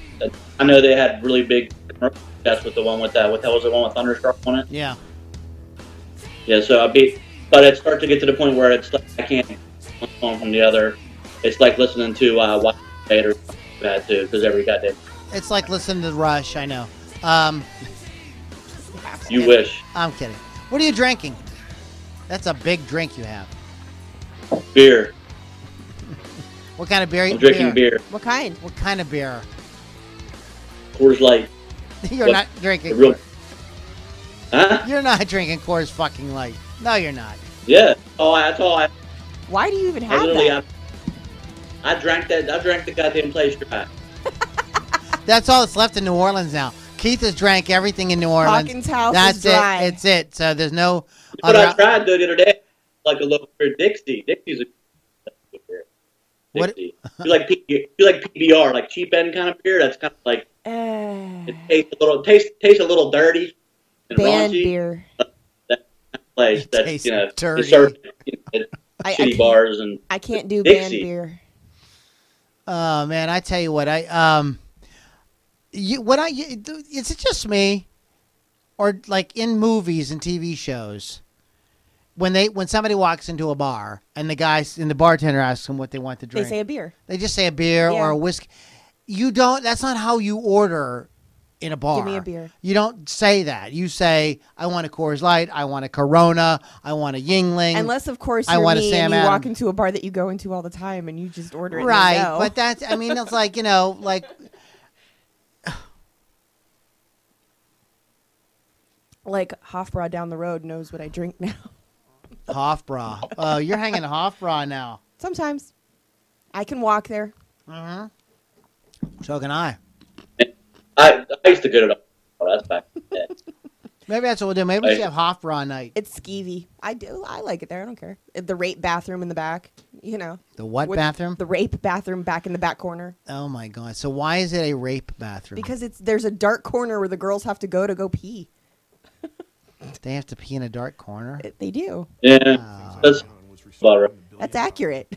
I know they had really big commercial success with the one with that. What was the one with Thunderstruck on it? Yeah. Yeah, so but it starts to get to the point where it's like I can't one from the other. It's like listening to White Vader bad too, because every goddamn. It's like listening to Rush. I know. You wish. I'm kidding. What are you drinking? That's a big drink you have. Beer. What kind of beer? I'm drinking beer. What kind? What kind of beer? Coors Light. You're What? not drinking. Real. Huh? You're not drinking Coors fucking Light. No, you're not. Yeah. Oh, that's all. Why do you even I have literally, that? I drank that. I drank the goddamn place dry. That's all that's left in New Orleans now. Keith has drank everything in New Orleans. Hawkins' house That's is dry. it. It's it. So there's no. But other- I tried the other day, like a little beer, Dixie. Dixie's a good beer. What- Dixie. You like PBR, like cheap end kind of beer. That's kind of like it tastes a little dirty and Band raunchy. beer. That place It that tastes you know dirty. is served at I city can't- bars and I can't do Dixie. band beer. Oh man, I tell you what, is it just me, or like in movies and TV shows, when somebody walks into a bar and the bartender asks them what they want to They drink, say a beer. they just say a beer Yeah. or a whiskey. You don't. That's not how you order in a bar. Give me a beer. You don't say that. You say, I want a Coors Light, I want a Corona, I want a Yingling. Unless, of course, I you're want a me Sam and you Adams. walk into a bar that you go into all the time and you just order it. Right, and you but that's, I mean, it's like, like, like Hofbräu down the road knows what I drink now. Hofbräu. Oh, you're hanging Hofbräu now. Sometimes I can walk there. Mm-hmm. So can I. I used to go to the. Oh, that's back. Yeah. Maybe that's what we'll do. Maybe we should have Hofbräu night. It's skeevy. I do. I like it there. I don't care. The rape bathroom in the back. The what With bathroom? The rape bathroom back in the back corner. Oh my god! So why is it a rape bathroom? Because there's a dark corner where the girls have to go pee. They have to pee in a dark corner. They do. Yeah, that's about right. That's accurate.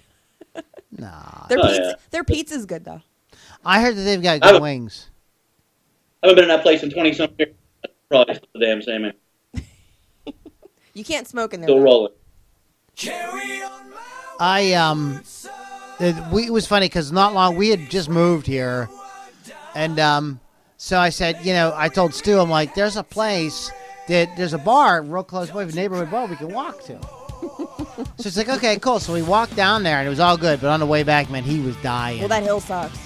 Nah. Their pizza's good though. I heard that they've got good wings. I haven't been in that place in 20 some years. Probably still the damn same. You can't smoke in there. Still though. rolling. It was funny because not long we had just moved here, and so I said, I told Stu, I'm like, there's a place there's a bar real close by, a neighborhood bar we can walk to. So it's like, okay, cool. So we walked down there and it was all good, but on the way back, man, he was dying. Well, that hill sucks.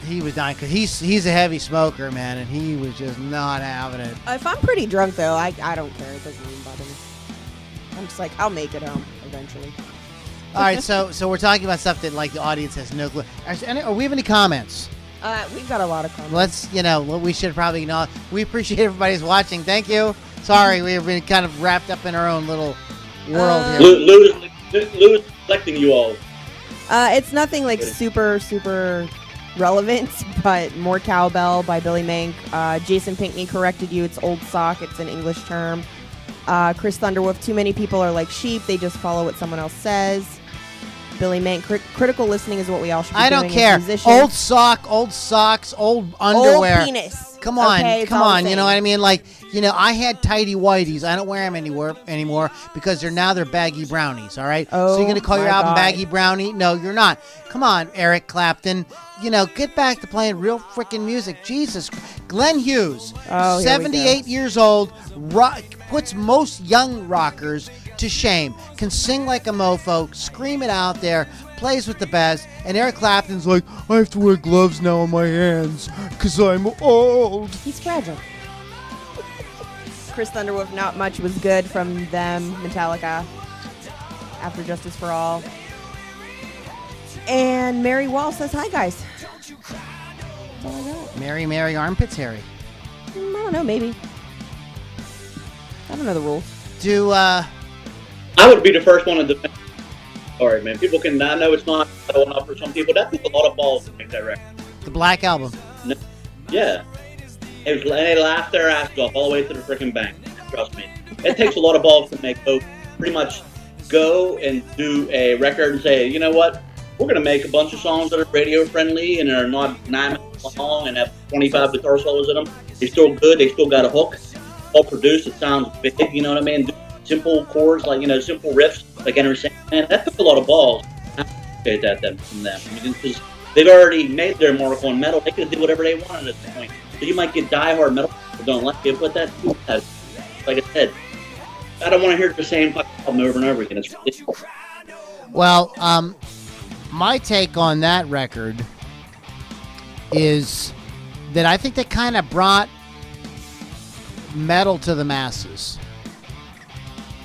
He was dying because he's a heavy smoker, man, and he was just not having it. If I'm pretty drunk though, I don't care. It doesn't even bother me. I'm just like, I'll make it home eventually. All right, so we're talking about stuff that like the audience has no clue. Are we have any comments? We've got a lot of comments. Let's, we should probably know. We appreciate everybody's watching. Thank you. Sorry, we've been kind of wrapped up in our own little world here. Lou is collecting you all. It's nothing like super relevant, but More Cowbell by Billy Mank. Jason Pinkney corrected you. It's old sock. It's an English term. Chris Thunderwolf, too many people are like sheep. They just follow what someone else says. Billy Mank, critical listening is what we all should be doing. I don't care. As musicians. Old sock, old socks, old underwear. Old penis. Come on, Okay, it's come all the on. You know same. what I mean? Like, you know, I had tidy whities. I don't wear them anymore because they're baggy brownies. All right. So you're Oh, gonna call your my album God. Baggy Brownie? No, you're not. Come on, Eric Clapton. You know, get back to playing real freaking music. Jesus. Glenn Hughes, Oh, here we go. 78 years old, puts most young rockers to shame. Can sing like a mofo, scream it out there, plays with the best. And Eric Clapton's like, I have to wear gloves now on my hands because I'm old. He's fragile. Chris Thunderwolf, not much was good from them. Metallica, After Justice for All. And Mary Wall says, hi, guys. That's all I got. Mary, armpits hairy. I don't know, maybe. I don't know the rules. I would be the first one to defend. Sorry, man. People can. I know it's not enough for some people. That took a lot of balls to make that record. The Black Album. No, yeah. And they laughed their asses off all the way to the freaking bank. Trust me. It takes a lot of balls to make both. Pretty much go and do a record and say, you know what? We're going to make a bunch of songs that are radio friendly and are not 9 minutes long and have 25 guitar solos in them. They're still good. They still got a hook. All produced. It sounds big. You know what I mean? Simple chords, like, you know, simple riffs, like Henry saying, man, that took a lot of balls. I appreciate that then from them. I mean, because they've already made their mark on metal. They can do whatever they want at this point. So you might get diehard metal people don't like it, but that's, like I said, I don't want to hear the same album over and over again. It's ridiculous. Well, my take on that record is that I think they kind of brought metal to the masses.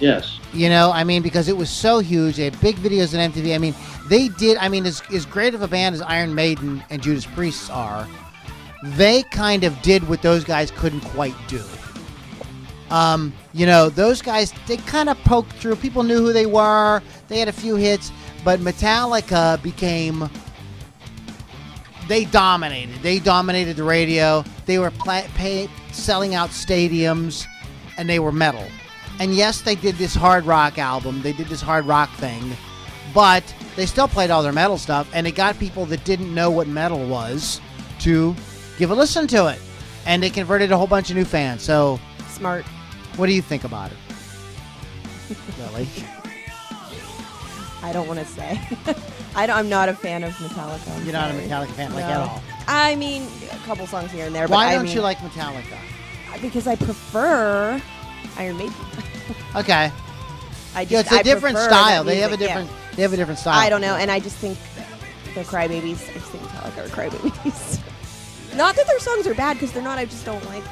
Yes. You know, I mean, because it was so huge. They had big videos on MTV. I mean, they did, I mean, as great of a band as Iron Maiden and Judas Priest are, they kind of did what those guys couldn't quite do. You know, those guys, they kind of poked through. People knew who they were. They had a few hits, but Metallica became, they dominated. They dominated the radio. They were selling out stadiums, and they were metal. And yes, they did this hard rock album. They did this hard rock thing, but they still played all their metal stuff, and it got people that didn't know what metal was to give a listen to it. And they converted a whole bunch of new fans. So, Smart. what do you think about it? Lily? I don't want to say. I'm not a fan of Metallica. I'm You're not a sorry. Metallica fan, like, No. at all. I mean, a couple songs here and there. Why but don't I mean, you like Metallica? Because I prefer Iron Maiden. Okay. I just, Yeah, it's a I different prefer style. that They have a music, yeah. different. They have a different style. I don't know, and I just think they're crybabies. I just think Metallica are crybabies. Not that their songs are bad, because they're not. I just don't like.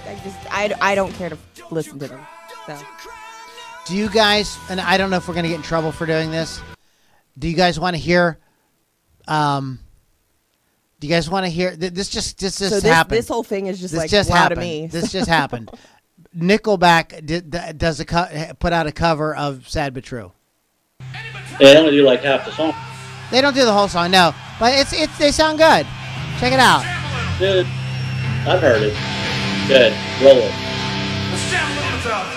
I don't care to listen to them. So Do you guys? And I don't know if we're gonna get in trouble for doing this. Do you guys want to hear? Do you guys want to hear? This just happened. This whole thing is just This like just wow happened. to me. This just happened. Nickelback put out a cover of "Sad but True." Yeah, they only do like half the song. They don't do the whole song, no, but they sound good. Check it out. Good. I've heard it. Good. Roll it. Let's jam a little bit out.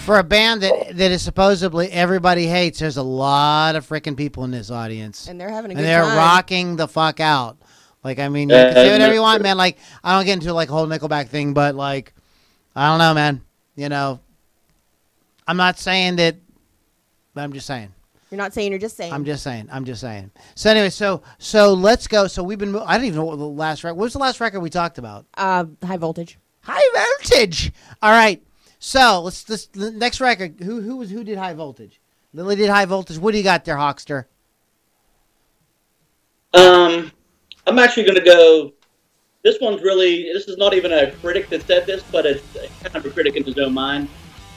For a band that is supposedly everybody hates, there's a lot of freaking people in this audience. And they're having a And good they're time. rocking the fuck out. Like, I mean, you can say whatever you want, man. Like, I don't get into like a whole Nickelback thing, but like, I don't know, man. You know, I'm not saying that, but I'm just saying. You're not saying. You're just saying. I'm just saying. I'm just saying. So anyway, so let's go. So we've been. I don't even know what the last record. What was the last record we talked about? High Voltage. High Voltage. All right. So let's the next record. Who did High Voltage? Lily did High Voltage. What do you got there, Hawkster? I'm actually going to go. This is not even a critic that said this, but it's kind of a critic in his own mind.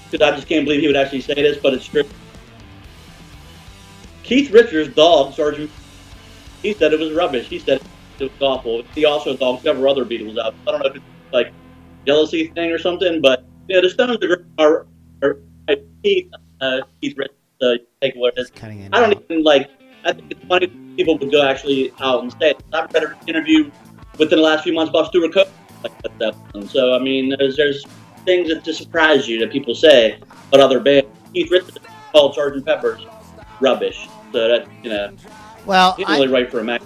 Because I just can't believe he would actually say this, but it's true. Keith Richards' dog, Sergeant. he said it was rubbish. He said it was awful. He also thought several other Beatles out. I don't know if it's like jealousy thing or something, but the Stones are Keith Richards, take what it is. I don't even like. I think it's funny that people would go actually out and say it. I've read an interview within the last few months about Stuart Copeland, like that. And so I mean, there's things that just surprise you that people say about other bands. Keith Richards called Sgt. Pepper's rubbish, so that well, he's really right for a Mac.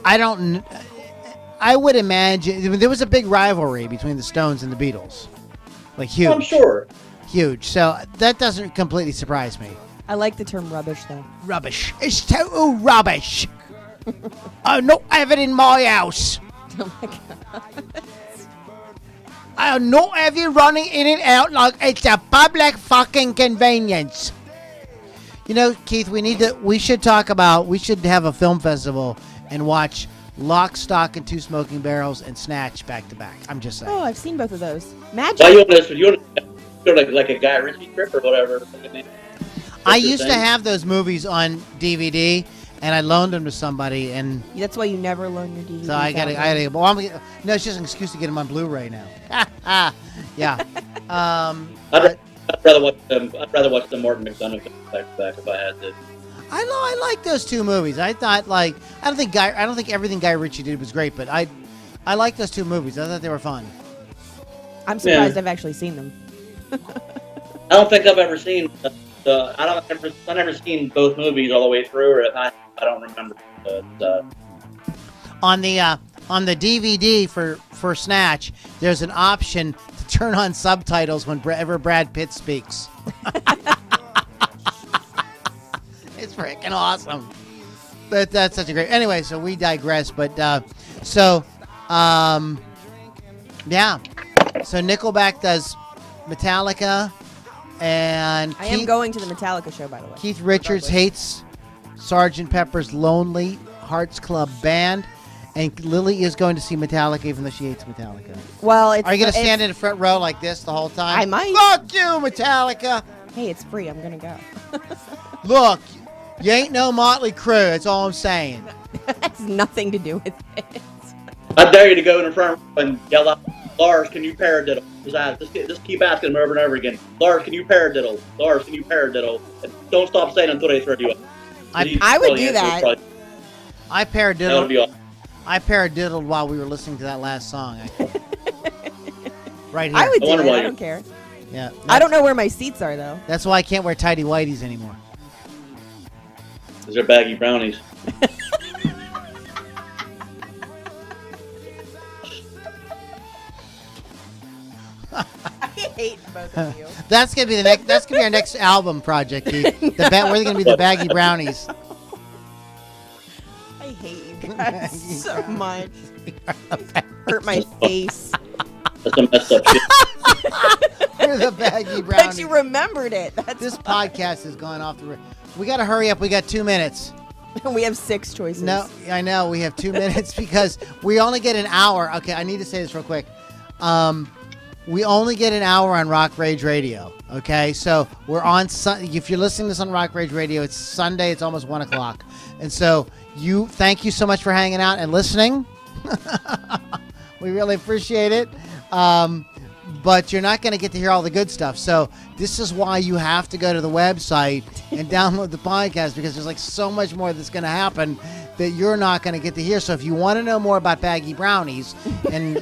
I don't. I would imagine there was a big rivalry between the Stones and the Beatles, like huge. I'm sure. Huge. So that doesn't completely surprise me. I like the term rubbish, though. Rubbish. It's total rubbish. I'll not have it in my house. Oh my god. I'll not have you running in and out like it's a public fucking convenience. You know, Keith, we should have a film festival and watch Lock, Stock, and Two Smoking Barrels and Snatch back to back. I'm just saying. Oh, I've seen both of those. Magic. Well, you want to go like a Guy Ritchie trip or whatever. I used to have those movies on DVD, and I loaned them to somebody, and That's why you never loan your DVDs. so I gotta. No, it's just an excuse to get them on Blu-ray now. Yeah. I'd rather watch the Martin McDonagh back to back if I had to. I like those two movies. I thought I don't think everything Guy Ritchie did was great, but I like those two movies. I thought they were fun. I'm surprised I've actually seen them. I don't think I've ever seen. I've never seen both movies all the way through, or I don't remember. On the DVD for Snatch, there's an option to turn on subtitles whenever Brad Pitt speaks. It's freaking awesome. That's such a great. Anyway, so we digress, but yeah. So Nickelback does Metallica, and I am going to the Metallica show, by the way. Keith Richards hates Sgt. Pepper's Lonely Hearts Club Band, and Lily is going to see Metallica even though she hates Metallica. Well, Are you going to stand in the front row like this the whole time? I might. Fuck you, Metallica! Hey, it's free. I'm going to go. Look, you ain't no Motley Crue. That's all I'm saying. That has nothing to do with it. I dare you to go in the front and yell out, Lars, can you paradiddle? Just keep asking them over and over again. Lars, can you paradiddle? Lars, can you paradiddle? And don't stop saying it until they throw you up. I would do that. I paradiddled. I paradiddled while we were listening to that last song. Right here. I would do it. I don't care. Yeah. I don't know where my seats are, though. That's why I can't wear tidy whities anymore. Those are baggy brownies. I hate both of you. That's gonna be the next. That's gonna be our next album project, Keith. We're gonna be the baggy brownies. I hate you guys so much. Hurt my face. That's some messed up shit. We're the baggy brownies. But you remembered it. This podcast has gone off the. We got to hurry up. We got 2 minutes. We have 6 choices. No, I know we have 2 minutes because we only get an hour. Okay, I need to say this real quick. We only get an hour on Rock Rage Radio. Okay, so we're on. If you're listening to this on Rock Rage Radio, it's Sunday. It's almost 1 o'clock, and so thank you so much for hanging out and listening. We really appreciate it. But you're not going to get to hear all the good stuff. So this is why you have to go to the website and download the podcast, because there's like so much more that's going to happen that you're not going to get to hear. So if you want to know more about baggy brownies and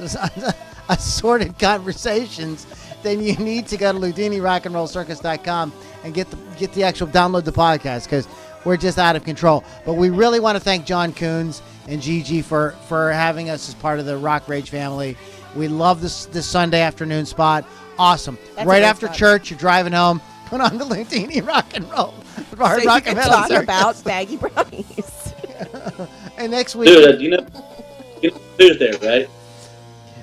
assorted conversations, then you need to go to LoudiniRockandRollCircus.com and get the actual download the podcast, because we're just out of control. But we really want to thank John Coons and Gigi for having us as part of the Rock Rage family. We love this Sunday afternoon spot. Awesome. That's right a great after spot. Church, you're driving home, put on the Loudini Rock and Roll. So you can talk about baggy brownies. And next week. Dude, you know Tuesday, right?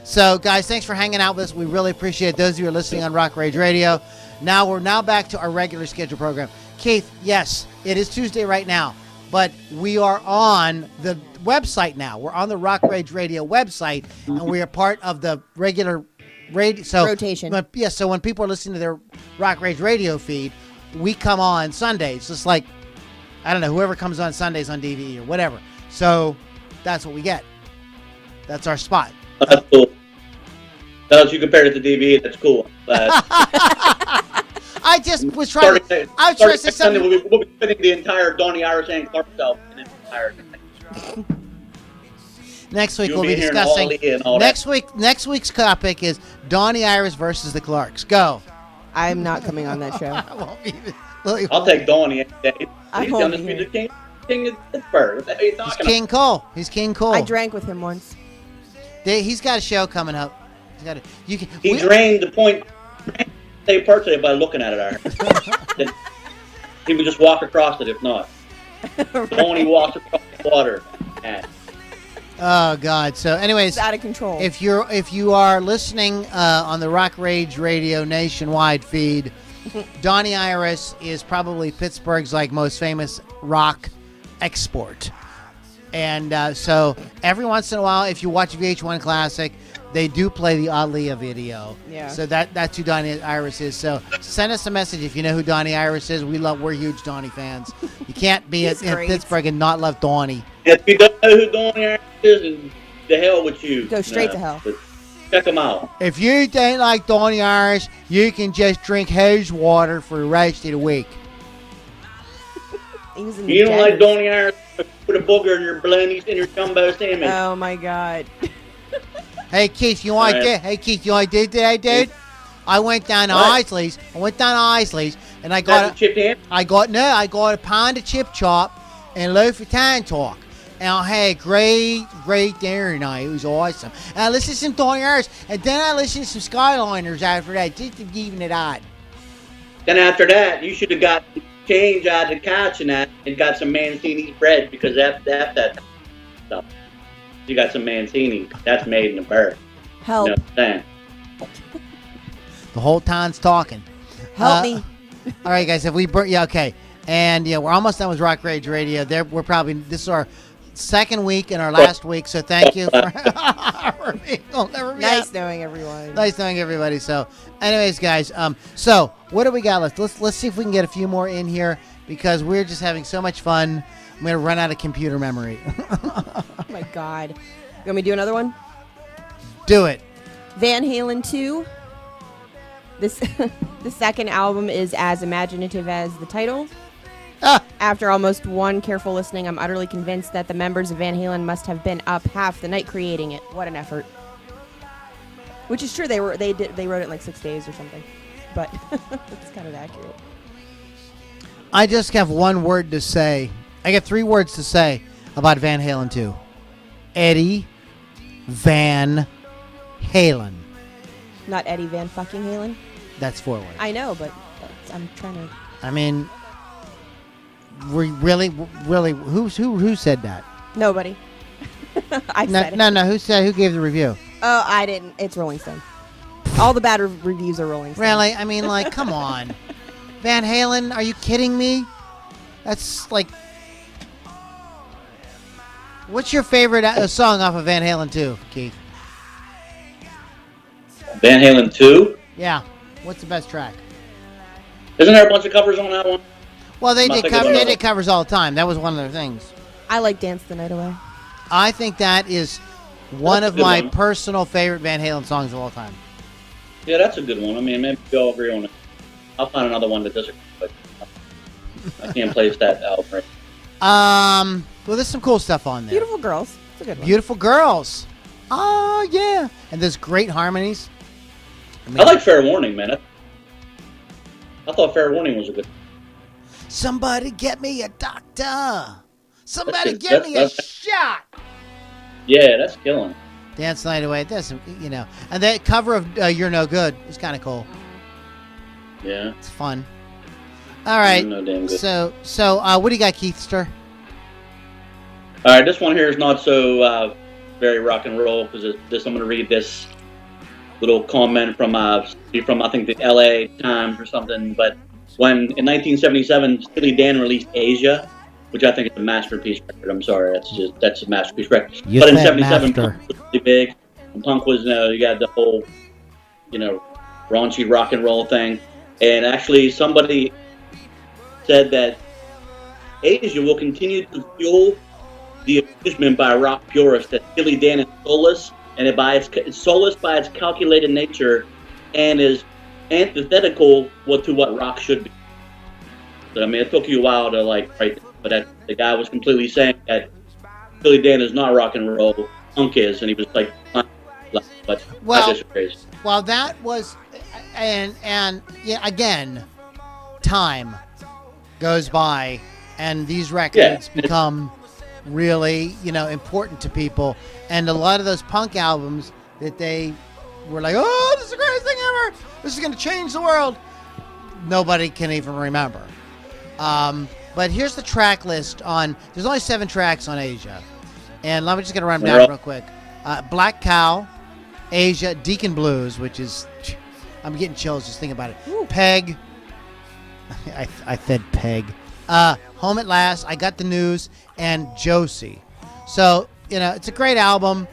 So, guys, thanks for hanging out with us. We really appreciate those of you who are listening on Rock Rage Radio. We're back to our regular scheduled program. Keith, yes, it is Tuesday right now, but we are on the website now. We're on the Rock Rage Radio website, and we are part of the regular radio rotation. So when people are listening to their Rock Rage Radio feed, we come on Sundays, just like I don't know, whoever comes on Sundays on DVE or whatever. So that's what we get. That's our spot. That's cool. Now that you compared it to DVE, that's cool. I just was trying to. I was trying to say something. We'll be fitting the entire Donnie Irish and Clark self in its entirety. Next week we'll be discussing. Next week's topic is Donnie Iris versus the Clarks. Go. I'm not coming on that show. I'll take Donnie any day. I He's won't the be here. undisputed king of Pittsburgh. What the hell are you He's talking about? King Cole. He's King Cole. I drank with him once. He's got a show coming up. He drained the point. State Park today by looking at it. He would just walk across it if not. Donnie walks across the water. Oh God! So, anyways, It's out of control. if you are listening on the Rock Rage Radio nationwide feed, Donnie Iris is probably Pittsburgh's most famous rock export, and so every once in a while, if you watch VH1 Classic, they do play the Aaliyah video. Yeah. So that's who Donnie Iris is. So send us a message if you know who Donnie Iris is. We're huge Donnie fans. You can't be in Pittsburgh and not love Donnie. If you don't know who Donnie Iris is, then the hell with you. Go straight to hell. But check him out. If you don't like Donnie Iris, you can just drink hose water for the rest of the week. He was in You the don't like Jets. Donnie Iris, put a booger in your bologna and your jumbo sandwich. Oh my God. Hey Keith, you want to? Hey Keith, you want to do today, dude? I went down to What? Isley's. And I That's got a chipped ham? I got a pound of chip chop and a loaf of tan talk. And I had great dinner tonight. It was awesome. And I listened to some Donnie Iris, and then I listened to some Skyliners after that, just to even it out. Then after that, you should have got change out of the couch and that, and got some Mancini's bread because that stuff. You got some Mancini. That's made in America. Help. You know what I'm saying? The whole time's talking. Help me. All right, guys. Okay. And we're almost done with Rock Rage Radio. This is our second week and our last week. So thank you for being on Nevermind. Nice knowing everyone. Nice knowing everybody. So, anyways, guys. So what do we got left? Let's see if we can get a few more in here because we're just having so much fun. I'm gonna run out of computer memory. Oh my God. You want me to do another one? Do it. Van Halen 2. The second album is as imaginative as the title. After almost one careful listening, I'm utterly convinced that the members of Van Halen must have been up half the night creating it. What an effort. Which is true. They wrote it in like 6 days or something. But it's kind of accurate. I just have one word to say. I got 3 words to say about Van Halen 2. Eddie Van Halen. Not Eddie Van fucking Halen. That's 4 words. I know, but I'm trying to. I mean, really, who said that? Nobody. I said it. No. Who gave the review? Oh, I didn't. It's Rolling Stone. All the bad reviews are Rolling Stone. Really? I mean, come on. Van Halen? Are you kidding me? That's like. What's your favorite song off of Van Halen 2, Keith? Van Halen 2? Yeah. What's the best track? Isn't there a bunch of covers on that one? Well, they I'm not did thinking about they it. did covers all the time. That was one of their things. I like Dance the Night Away. I think that is one That's a of good my one. personal favorite Van Halen songs of all time. Yeah, that's a good one. I mean, maybe we all agree on it. I'll find another one that doesn't. But I can't place that out right. Well, there's some cool stuff on there. Beautiful Girls. It's a good one. Beautiful Girls. Oh, yeah. And there's great harmonies. I like Fair Warning, man. I thought Fair Warning was a good. Somebody get me a doctor. Somebody That's- get me a that's- shot. Yeah, that's killing. Dance the Night Away. That's, And that cover of You're No Good is kind of cool. Yeah. It's fun. All right. No damn good. So, what do you got, Keithster? All right, this one here is not so very rock and roll because I'm going to read this little comment from I think the L.A. Times or something. But when in 1977, Steely Dan released Asia, which I think is a masterpiece record. I'm sorry, that's a masterpiece record. You But in said '77, master. punk was really big. And punk was you got the whole raunchy rock and roll thing. And actually, somebody said that Asia will continue to fuel the amusement by rock purists that Steely Dan is soulless, and it's soulless by its calculated nature, and is antithetical to what rock should be. So, I mean, it took you a while to like write, but the guy was completely saying that Steely Dan is not rock and roll, punk is, and he was like, but Well, I disagree. Well, that was, and yeah, again, time goes by, and these records become really, important to people. And a lot of those punk albums that they were like, oh, this is the greatest thing ever. This is going to change the world. Nobody can even remember. But here's the track list on, there's only 7 tracks on Asia. And I'm just going to run them down real quick. Black Cow, Asia, Deacon Blues, which is, I'm getting chills just thinking about it. Ooh. Peg. I said Peg. Home at Last, I Got the News, and Josie. So, it's a great album.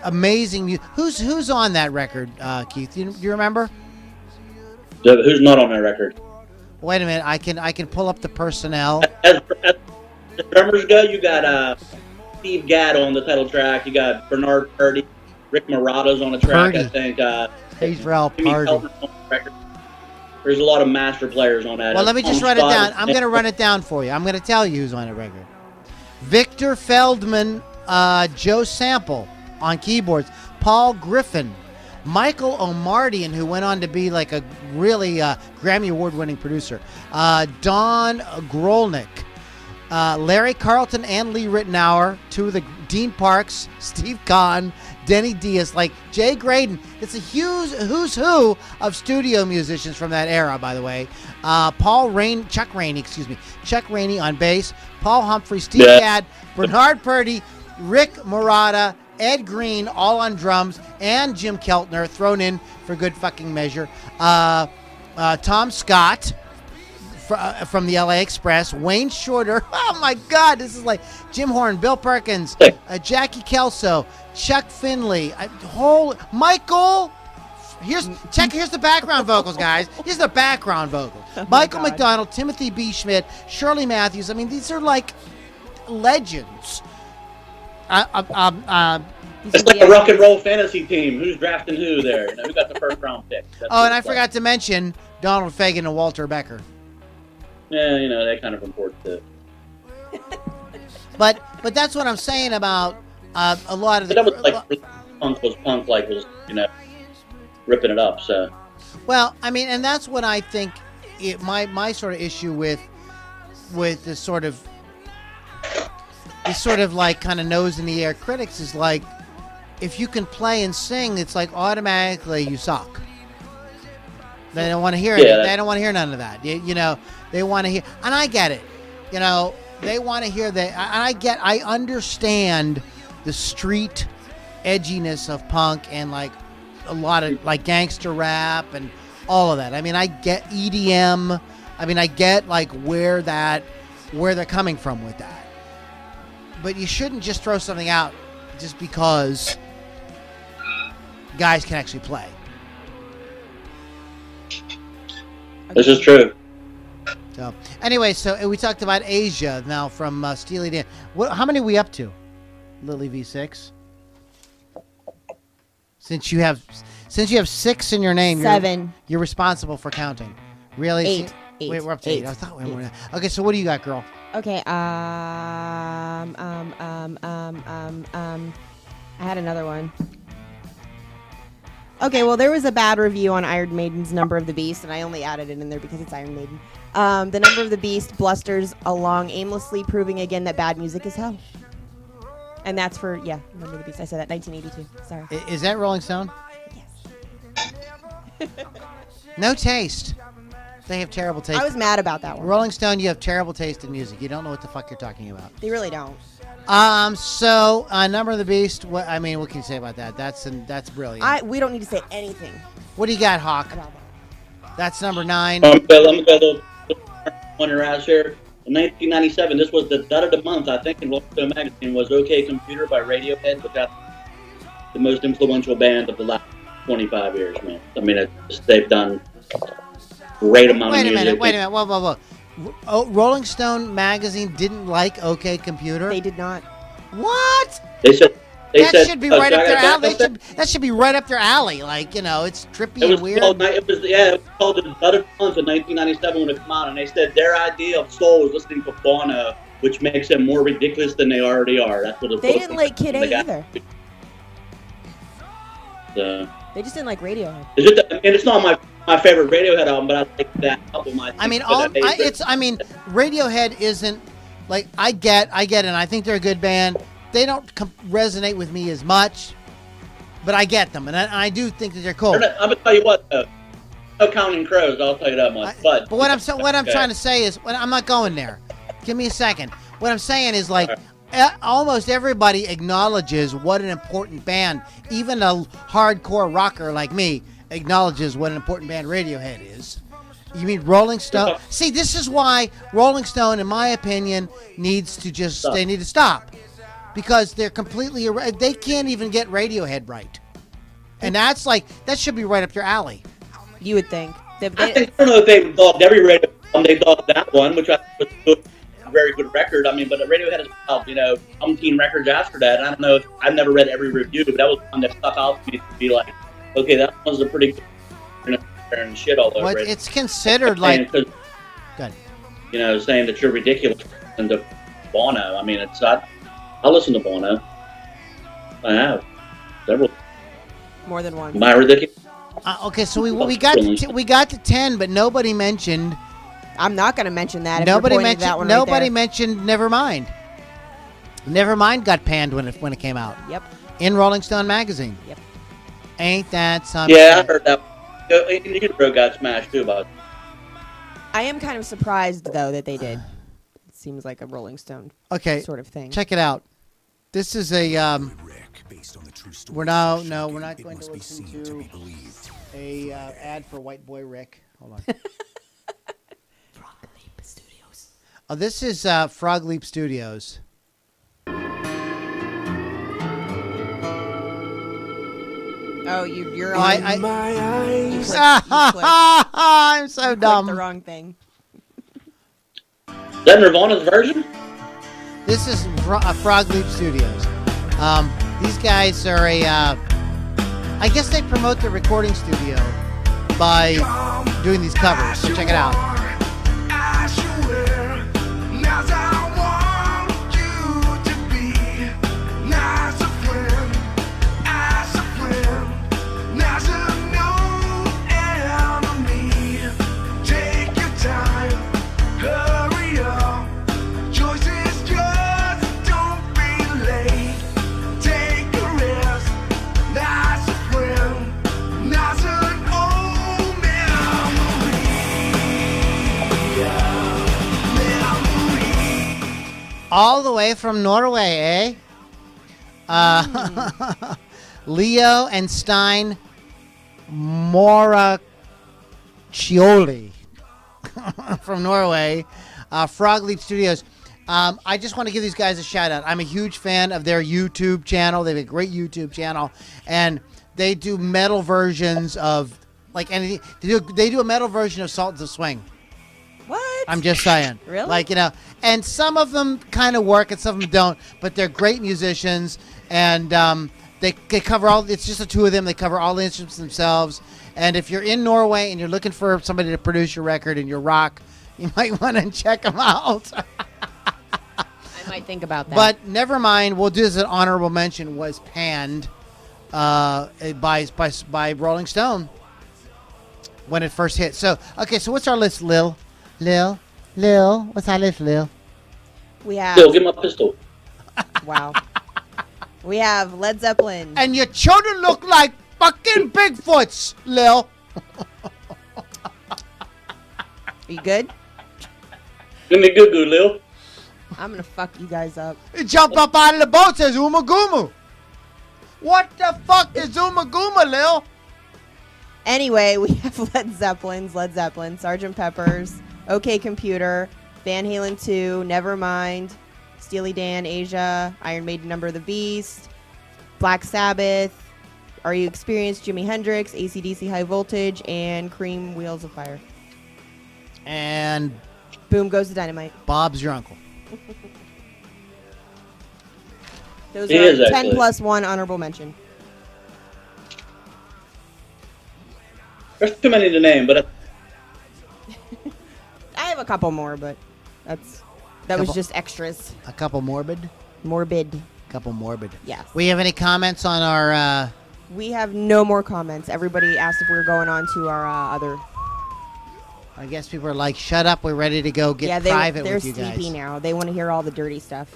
Amazing. Who's on that record, Keith? Do you remember? Who's not on that record? Wait a minute. I can pull up the personnel. As the drummers go, you got Steve Gadd on the title track. You got Bernard Purdy, Rick Morato's on the track. Purdy. I think. Israel Jimmy Purdy. Keltner's on the record. There's a lot of master players on that. Well, let me just run it down. I'm going to run it down for you. I'm going to tell you who's on the record. Victor Feldman, Joe Sample on keyboards. Paul Griffin. Michael O'Mardian, who went on to be like a really Grammy Award-winning producer. Don Grolnick. Larry Carlton and Lee Ritenour. 2 of the Dean Parks, Steve Kahn, Denny Diaz, like Jay Graydon. It's a who's who of studio musicians from that era, by the way. Chuck Rainey on bass, Paul Humphrey, Steve Gadd, Bernard Purdy, Rick Morata, Ed Green, all on drums, and Jim Keltner thrown in for good fucking measure. Tom Scott from the LA Express, Wayne Shorter. Oh my God, this is like Jim Horn, Bill Perkins, Jackie Kelso, Chuck Finley, Michael. Here's the background vocals, guys. Here's the background vocals. Michael McDonald, Timothy B. Schmidt, Shirley Matthews. I mean, these are like legends. It's like a rock and roll fantasy team. Who's drafting who there? Who got the first round pick? And I forgot to mention Donald Fagen and Walter Becker. Yeah, they're kind of important too. But that's what I'm saying about a lot of the. That was like punk was ripping it up. So. Well, I mean, and that's what I think. My sort of issue with this sort of like kind of nose in the air critics is like, if you can play and sing, it's like automatically you suck. They don't want to hear it. They don't want to hear none of that. They want to hear, and I get it. They want to hear that, and I understand the street edginess of punk and like a lot of like gangster rap and all of that. I mean, I get EDM. I mean, I get like where they're coming from with that. But you shouldn't just throw something out just because guys can actually play. This is true. So, anyway, so we talked about Asia now from Steely Dan. How many are we up to, Lily V6? Since you have 6 in your name, 7. You're responsible for counting. Really? 8. Wait, we're up to 8. I thought we were more than that. Okay, so what do you got, girl? Okay. I had another one. Okay, well, there was a bad review on Iron Maiden's Number of the Beast, and I only added it in there because it's Iron Maiden. The Number of the Beast blusters along aimlessly, proving again that bad music is hell. And that's for, Number of the Beast. I said that, 1982. Sorry. Is that Rolling Stone? Yes. No taste. They have terrible taste. I was mad about that one. Rolling Stone, you have terrible taste in music. You don't know what the fuck you're talking about. They really don't. So Number of the Beast. What can you say about that? That's brilliant. We don't need to say anything. What do you got, Hawk? About that. That's number 9. Let me go a little on your ass here. In 1997, this was the dud of the month, I think, in Rolling Stone magazine, was OK Computer by Radiohead, but that's the most influential band of the last 25 years, man. I mean, they've done great amount of music. Wait a minute. Whoa. Rolling Stone magazine didn't like OK Computer. They did not. What? They said That should be right up their alley. That should be right up their alley. Like, you know, it's trippy and weird. It was called The Better Ones in 1997 when it came out, and they said their idea of soul was listening to Bono, which makes them more ridiculous than they already are. That's what they didn't like Kid A either. They just didn't like Radiohead. It's not my favorite Radiohead album, but I like that album. Radiohead isn't like I get, and I think they're a good band. They don't resonate with me as much, but I get them, and I do think that they're cool. I'm gonna tell you what, though. No Counting Crows, I'll tell you that much. But what I'm trying to say is, I'm not going there. Give me a second. What I'm saying is, like, almost everybody acknowledges what an important band, even a hardcore rocker like me, acknowledges what an important band Radiohead is. You mean Rolling Stone? See, this is why Rolling Stone, in my opinion, needs to stop. Because they're completely, they can't even get Radiohead right. And that should be right up their alley. You would think. I don't know if they dogged every Radiohead album. They dogged that one, which I think was a very good record. I mean, but Radiohead has out, umpteen records after that. And I don't know if, I've never read every review, but that was one that stuck out to me to be like, okay, that was a pretty good and shit all over it. It's considered like, good. Saying that you're ridiculous and the Bono. I mean, I listen to Bono. I have several. More than one. Am I ridiculous? Okay, so we got to 10, but nobody mentioned. I'm not going to mention that. Nobody mentioned Nevermind. Nevermind got panned when it came out. Yep. In Rolling Stone magazine. Yep. Ain't that something? Yeah, I heard that. Hero got smashed too about. I am kind of surprised though that they did. It seems like a Rolling Stone sort of thing. Check it out. This is a we're not going to listen to a ad for White Boy Rick. Hold on. Frog Leap Studios. Oh, this is Frog Leap Studios. Oh, you're on. My eyes. You clicked I'm so dumb. The wrong thing. Is that Nirvana's version? This is Frog Leap Studios. These guys are I guess they promote the recording studio by doing these covers. So check it out. All the way from Norway, eh? Leo and Stein Moraccioli from Norway, Frog Leap Studios. I just want to give these guys a shout out. I'm a huge fan of their YouTube channel. They have a great YouTube channel, and they do metal versions of like anything. They do a metal version of Sultans of Swing. What? I'm just saying. Really? Like, and some of them kind of work and some of them don't, but they're great musicians, and they cover all, it's just the two of them, they cover all the instruments themselves, and if you're in Norway and you're looking for somebody to produce your record and your rock, you might want to check them out. I might think about that. But Nevermind, we'll do as an honorable mention, was panned by Rolling Stone when it first hit. So, okay, so what's our list, Lil, what's our list, Lil? We have. Lil, give my pistol. Wow. We have Led Zeppelin. And your children look like fucking Bigfoots, Lil. Are you good? Give me good, Lil. I'm gonna fuck you guys up. He jumped up out of the boat, says Uma Gumu. What the fuck is Uma Guma, Lil? Anyway, we have Led Zeppelin, Sgt. Pepper's, OK Computer, Van Halen 2, Nevermind, Steely Dan, Asia, Iron Maiden, Number of the Beast, Black Sabbath, Are You Experienced, Jimi Hendrix, AC/DC High Voltage, and Cream, Wheels of Fire. And Boom goes the dynamite. Bob's your uncle. Those He are is, 10 actually. plus 1 honorable mention. There's too many to name, but I have a couple more, but that was Couple. just extras. A couple morbid. Morbid. Couple morbid. Yes. We have any comments on our? We have no more comments. Everybody asked if we were going on to our other. I guess people are like, "Shut up! We're ready to go get Yeah, private they're with you guys." sleepy now. They want to hear all the dirty stuff.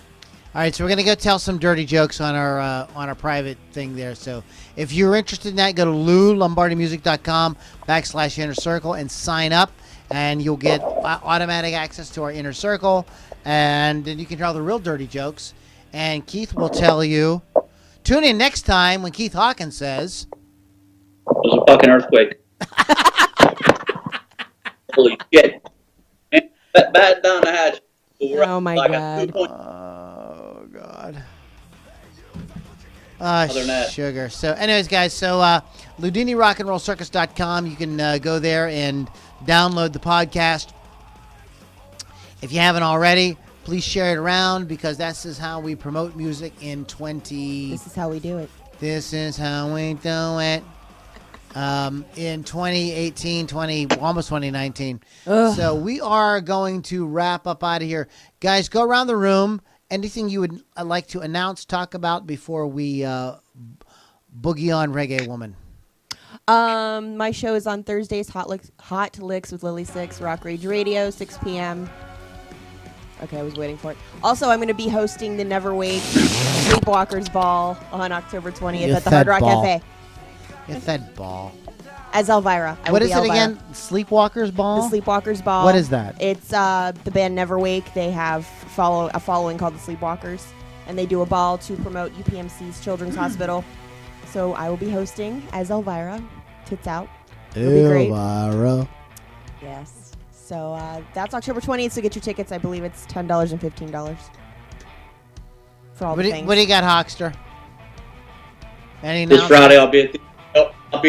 All right, so we're gonna go tell some dirty jokes on our private thing there. So if you're interested in that, go to loulombardimusic.com/inner circle and sign up, and you'll get automatic access to our inner circle, and then you can hear all the real dirty jokes. And Keith will tell you. Tune in next time when Keith Hawkins says, there's a fucking earthquake. Holy shit. Man, batten down the hatch. Oh, my Like a God. 2 point- "Oh God." Other than that. Sugar. So, anyways, guys, so LoudiniRockandRollCircus.com. You can go there and download the podcast. If you haven't already, please share it around because this is how we promote music in This is how we do it. This is how we do it. In 2018, almost 2019. Ugh. So we are going to wrap up out of here. Guys, go around the room. Anything you would like to announce, talk about before we boogie on Reggae Woman? My show is on Thursdays, Hot Licks with Lily Six, Rock Rage Radio, 6 p.m. Okay, I was waiting for it. Also, I'm going to be hosting the Never Wake Sleepwalkers Ball on October 20th You at the Hard fed Rock ball. Cafe. Get that ball. As Elvira. I will What is be it Elvira. again? Sleepwalkers Ball? The Sleepwalkers Ball. What is that? It's the band Never Wake. They have a following called the Sleepwalkers, and they do a ball to promote UPMC's Children's Hospital. So I will be hosting as Elvira. Tits out. It'll be great. Elvira. Yes. So that's October 20th. So get your tickets. I believe it's $10 and $15 for all the things. What do you got, Hawkster? Any This announcements? Friday, I'll be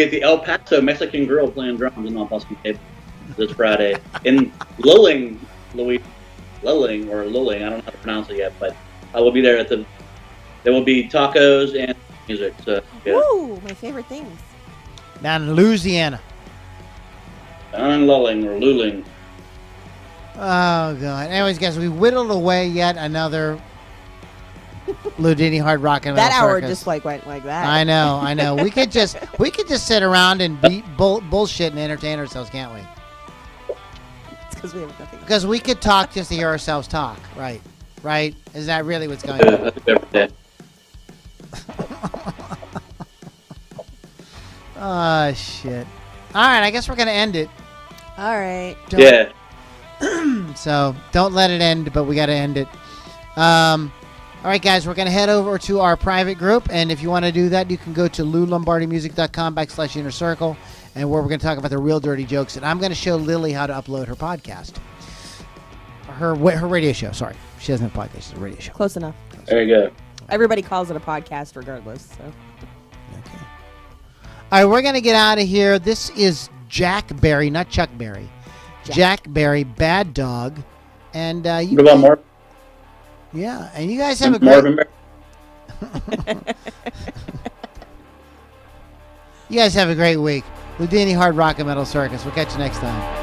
at the El Paso Mexican Grill playing drums in Boston Tape this Friday in Lilling, Louis. Lilling or Lilling, I don't know how to pronounce it yet, but I will be there there will be tacos and music. So yeah, Woo! My favorite things. Down in Louisiana. down in Lulling or Luling. Oh, God. Anyways, guys, we whittled away yet another Loudini Hard Rock and Metal That hour Circus. just went like that. I know. We could just sit around and bullshit and entertain ourselves, can't we? It's because we have nothing. Because we could talk just to hear ourselves talk, right? Right? Is that really what's going on? That's a good day. Oh, shit. All right, I guess we're going to end it. All right. Yeah. So don't let it end, but we got to end it. All right, guys, we're going to head over to our private group. And if you want to do that, you can go to loulombardimusic.com/inner circle, and where we're going to talk about the real dirty jokes. And I'm going to show Lily how to upload her podcast. Her radio show. Sorry. She doesn't have a podcast. It's a radio show. Close enough. There you go. Everybody calls it a podcast regardless. So. Okay. All right, we're going to get out of here. This is Jack Berry, not Chuck Berry. Jack Berry, Bad Dog. And you What about Mark? yeah, and you guys have a Marvin great Berry? You guys have a great week. Loudini Hard Rock and Metal Circus. We'll catch you next time.